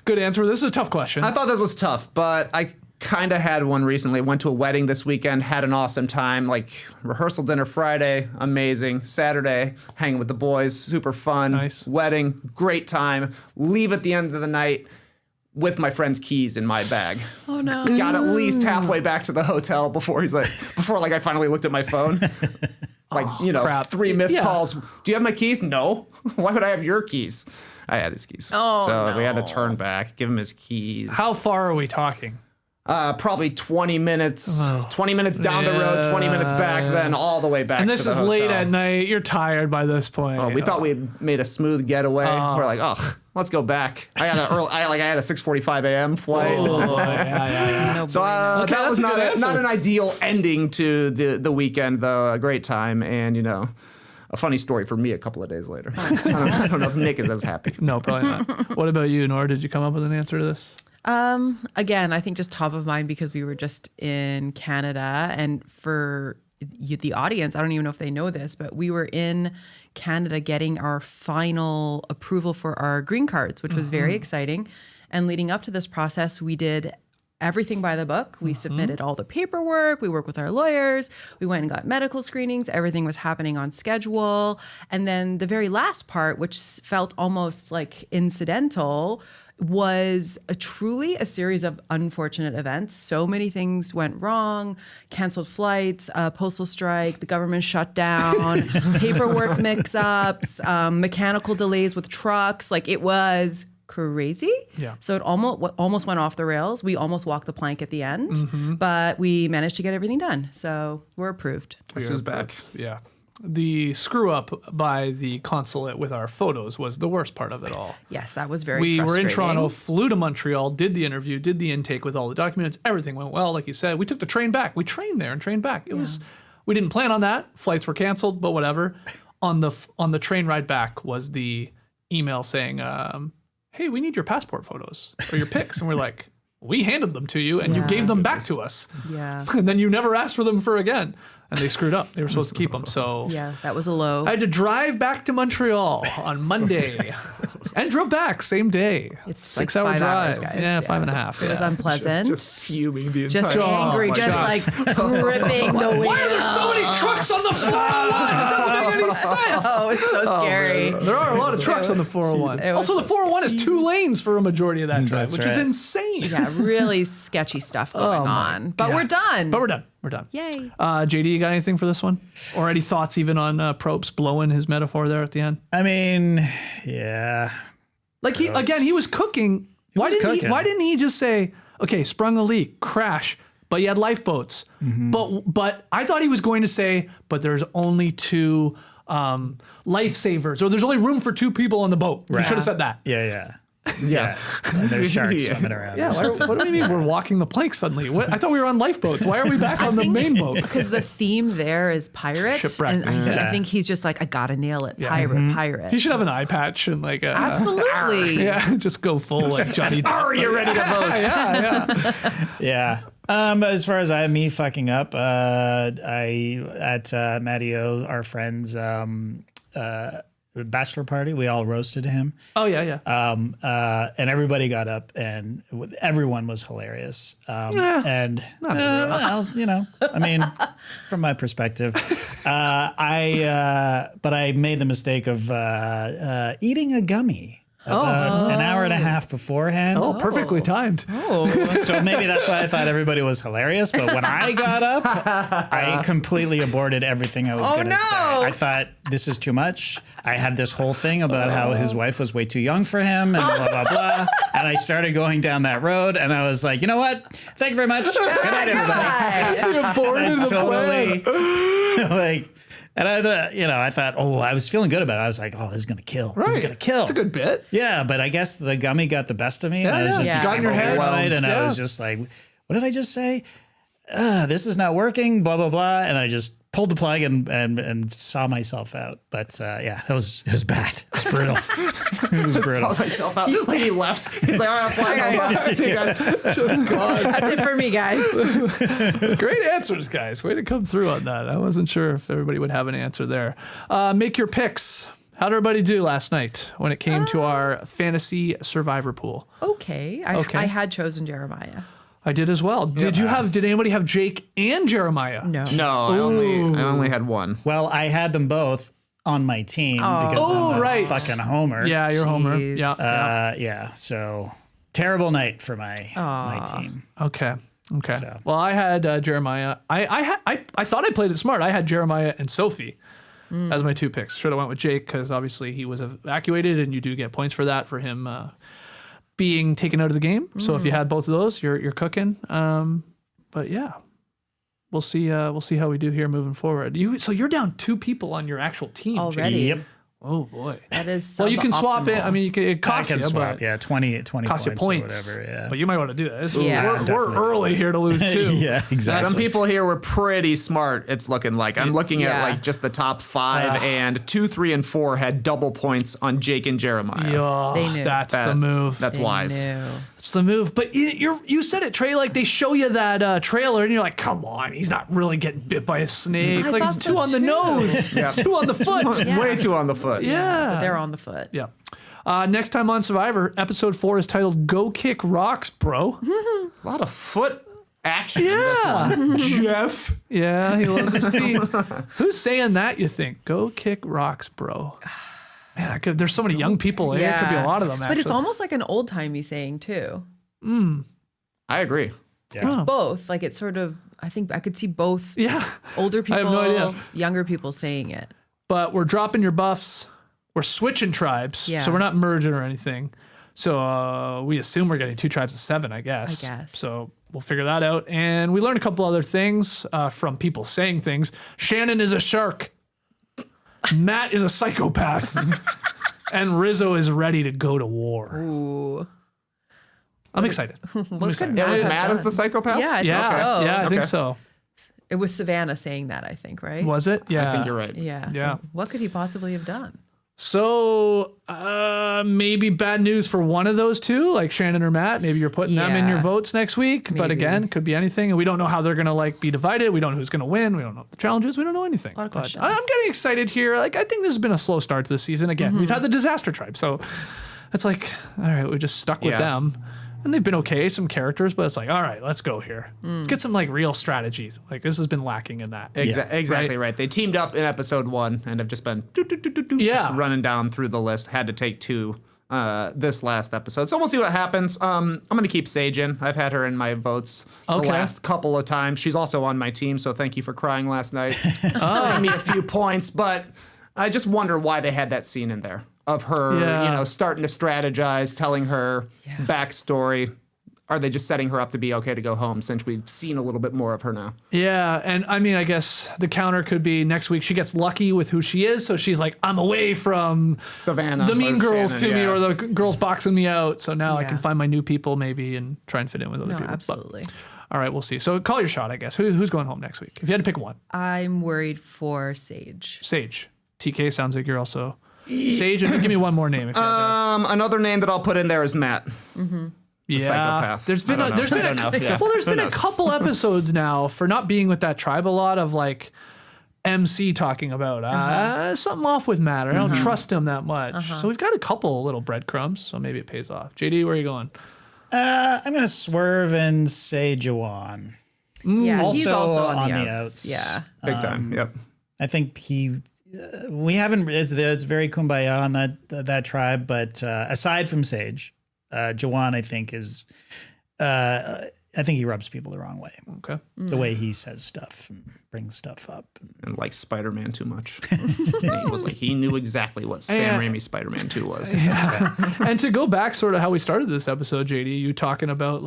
Good answer. This is a tough question. I thought that was tough, but I kind of had one recently. Went to a wedding this weekend, had an awesome time. Like rehearsal dinner Friday, amazing. Saturday, hanging with the boys, super fun. Nice. Wedding, great time. Leave at the end of the night with my friend's keys in my bag. Oh no. Got at least halfway back to the hotel before I finally looked at my phone. Like, crap. 3 missed calls. Do you have my keys? No. Why would I have your keys? I had his keys. Oh, so we had to no. turn back, give him his keys. How far are we talking? Probably 20 minutes. 20 minutes down the road, 20 minutes back, then all the way back And to this the is hotel. late at night. You're tired by this point. Oh, we thought we had made a smooth getaway. We're like, let's go back. I had a 6:45 a.m. flight. Oh, yeah. No So bueno. Okay, that was that's a good answer. not an ideal ending to the weekend, though. A great time, and a funny story for me a couple of days later. I don't know if Nick is as happy. No, probably not. What about you, Nora? Did you come up with an answer to this? Again, I think just top of mind because we were just in Canada, and for the audience, I don't even know if they know this, but we were in Canada getting our final approval for our green cards, which was very exciting. And leading up to this process, we did everything by the book. We submitted all the paperwork. We worked with our lawyers. We went and got medical screenings. Everything was happening on schedule. And then the very last part, which felt almost like incidental, was truly a series of unfortunate events. So many things went wrong: canceled flights, postal strike, the government shut down, paperwork mix-ups, mechanical delays with trucks. Like, it was crazy. Yeah. So it almost went off the rails. We almost walked the plank at the end, but we managed to get everything done. So we're approved. Guess who's back? Yeah. The screw up by the consulate with our photos was the worst part of it all. Yes, that was very We were in frustrating. Toronto, flew to Montreal, did the interview, did the intake with all the documents. Everything went well, like you said. We took the train back. We trained there and trained back. We didn't plan on that. Flights were canceled, but whatever. On the train ride back was the email saying, hey, we need your passport photos or your pics. And we're like, we handed them to you and you gave them back to us. Yeah. And then you never asked for them for again. And they screwed up. They were supposed to keep them. So Yeah, that was a low. I had to drive back to Montreal on Monday and drove back same day. It's 6 like hour 5 drive. hours, guys. Yeah, 5.5. It was unpleasant. Just fuming the Just entire angry, my just gosh. like gripping the wheel. Why are there so many trucks on the 401? It doesn't make any sense. Oh, it's so scary. There are a lot of trucks on the 401. It was Also, the 401 is 2 lanes for a majority of that drive, That's which is right. insane. Yeah, really sketchy stuff going on. But we're done. But we're done. We're done. Yay. JD, you got anything for this one? Or any thoughts even on Probst blowing his metaphor there at the end? I mean, yeah. Like he was cooking. Why didn't he just say, okay, sprung a leak, crash, but you had lifeboats. But I thought he was going to say, but there's only 2 lifesavers, or there's only room for 2 people on the boat. You should have said that. Yeah. And there's sharks swimming around. Yeah, what do you mean we're walking the plank suddenly? I thought we were on lifeboats. Why are we back on the main boat? Because the theme there is pirate. Shipwreck. And I think he's just like, I gotta nail it. Pirate. He should have an eye patch and like a... Absolutely. Yeah, just go full like Johnny Depp. Are you ready to vote? Yeah. As far as me fucking up, at Matty O, our friend's bachelor party, we all roasted him. Oh, yeah. And everybody got up, and everyone was hilarious. And well, I mean, from my perspective, but I made the mistake of eating a gummy about an hour and a half beforehand. Oh, perfectly timed. So maybe that's why I thought everybody was hilarious. But when I got up, I completely aborted everything I was going to say. I thought, this is too much. I had this whole thing about how his wife was way too young for him and blah, blah, blah. And I started going down that road, and I was like, you know what? Thank you very much. Good night, everybody. You aborted the plan. And I thought, I was feeling good about it. I was like, this is going to kill. This is going to kill. It's a good bit. Yeah, but I guess the gummy got the best of me. And I was just Got in your head. overwhelmed, and I was just like, what did I just say? This is not working, blah, blah, blah. And I just pulled the plug and saw myself out. But it was bad. It was brutal. It was brutal. Saw myself out. Like he left. He's like, all right, I'm flying. See you guys. Just gone. That's it for me, guys. Great answers, guys. Way to come through on that. I wasn't sure if everybody would have an answer there. Make your picks. How'd everybody do last night when it came to our fantasy survivor pool? Okay. I had chosen Jeremiah. I did as well. Did anybody have Jake and Jeremiah? No. No, I only had one. Well, I had them both on my team because I'm a fucking homer. Yeah, you're Homer. Jeez. Yeah. So terrible night for my team. Okay. So. Well, I had Jeremiah. I thought I played it smart. I had Jeremiah and Sophie as my 2 picks. Should have went with Jake because obviously he was evacuated, and you do get points for that for him being taken out of the game. So if you had both of those, you're cooking. But yeah, we'll see. We'll see how we do here moving forward. So you're down 2 people on your actual team Already. Yep. Oh boy. That is Well, you can swap it. I mean, it costs you, swap. but Yeah, 20 costs you points or points. whatever. Yeah. But you might want to do that. Yeah. We're early here to lose too. Yeah, exactly. Some people here were pretty smart, it's looking like. I'm looking at like just the top 5, and 2, 3, and 4 had double points on Jake and Jeremiah. Yeah, They knew. that's the move. That's wise. It's the move. But you said it, Trey. Like they show you that trailer, and you're like, come on, he's not really getting bit by a snake. I Like thought it's so 2 on the too. nose. It's 2 on the foot. Yeah. Way too on the foot. Yeah. But they're on the foot. Yeah. Next time on Survivor, episode 4 is titled "Go Kick Rocks, Bro." A lot of foot action in this one. Jeff. Yeah, he loves his feet. Who's saying that? You think? Go kick rocks, bro. Man, there's so many young people. It could be a lot of them. But it's almost like an old timey saying too. I agree. Yeah. It's both. Like it's sort of. I think I could see both. Yeah. Older people, I have no idea. younger people saying it. But we're dropping your buffs. We're switching tribes. Yeah. So we're not merging or anything. So we assume we're getting 2 tribes of 7, I guess. So we'll figure that out. And we learned a couple other things from people saying things. Shannon is a shark. Matt is a psychopath. And Rizzo is ready to go to war. Ooh. I'm excited. What could Yeah, was have Matt as done? the psychopath? Yeah, I think Yeah. so. Yeah, I think Okay. so. It was Savannah saying that, I think, right? Was it? Yeah. I think you're right. Yeah. Yeah. So what could he possibly have done? So maybe bad news for one of those 2, like Shannon or Matt. Maybe you're putting them in your Yeah. votes next week. But Maybe. again, could be anything. And we don't know how they're going to be divided. We don't know who's going to win. We don't know the challenges. We don't know anything. A lot of But questions. I'm getting excited here. Like I think this has been a slow start to the season. Again, we've had the disaster tribe. So it's like, all right, we just stuck with Yeah. them. And they've been okay, some characters, but it's like, all right, let's go here. Let's get some real strategies. Like this has been lacking in that. Exactly right. They teamed up in episode 1 and have just been Yeah. running down through the list. Had to take 2 this last episode. So we'll see what happens. I'm going to keep Sage in. I've had her in my votes the last couple of times. She's also on my team, so thank you for crying last night. Giving me a few points, but I just wonder why they had that scene in there of her, starting to strategize, telling her backstory. Are they just setting her up to be okay to go home since we've seen a little bit more of her now? Yeah, and I mean, I guess the counter could be next week she gets lucky with who she is, so she's like, I'm away from Savannah, the mean or girls Shannon, to me, yeah. or the girls boxing me out. So now I Yeah. can find my new people maybe and try and fit in with other No, people. But- absolutely. all right, we'll see. So call your shot, I guess. Who's going home next week? If you had to pick one, I'm worried for Sage. Sage. TK sounds like you're also Sage. And give me one more name. If you had to. Another name that I'll put in there is Matt. Yeah, psychopath. there's been I don't know. Yeah. well, there's Who been a knows? couple episodes now for not being with that tribe. A lot of MC talking about something off with Matt. Or I don't trust him that much. So we've got a couple little breadcrumbs. So maybe it pays off. JD, where are you going? I'm gonna swerve and say Jawan. Yeah, he's Also also on the the outs. outs. Yeah. Big time. Yep. I think we haven't. It's very kumbaya on that tribe, but aside from Sage, Jawan, I think is. I think he rubs people the wrong way. Okay. The way he says stuff and brings stuff up. And like Spider-Man too much. He was like, he knew exactly what Sam Raimi's Spider-Man 2 was. And to go back sort of how we started this episode, JD, you talking about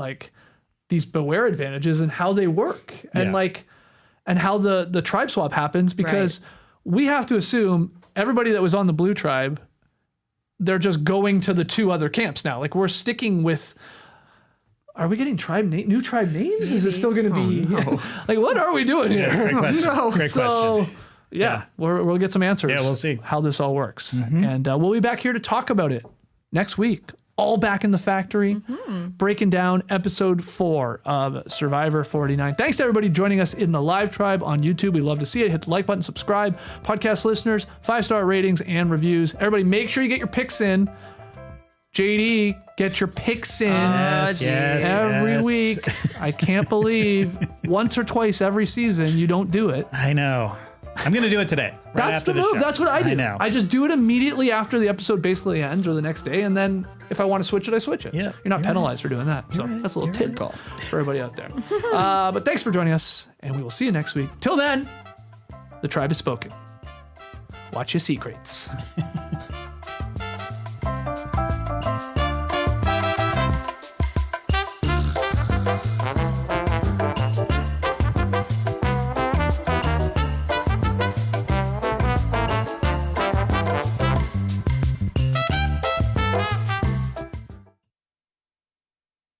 these beware advantages and how they work and and how the tribe swap happens, because we have to assume everybody that was on the blue tribe, they're just going to the 2 other camps now. Like we're sticking with. Are we getting new tribe names? Is it still going to be what are we doing here? Great question. No. Great question. Yeah, we'll get some answers. Yeah, we'll see. how this all works, and we'll be back here to talk about it next week all back in the factory, breaking down episode 4 of Survivor 49. Thanks to everybody joining us in the live tribe on YouTube. We love to see it. Hit the like button, subscribe. Podcast listeners, 5-star ratings and reviews. Everybody, make sure you get your picks in. JD, get your picks in every week. I can't believe once or twice every season you don't do it. I know. I'm going to do it today. Right That's the move. show. That's what I do. I know. I just do it immediately after the episode basically ends or the next day. And then if I want to switch it, I switch it. Yeah, You're not penalized for doing that. So that's a little tip call for everybody out there. But thanks for joining us, and we will see you next week. Till then, the tribe has spoken. Watch your secrets.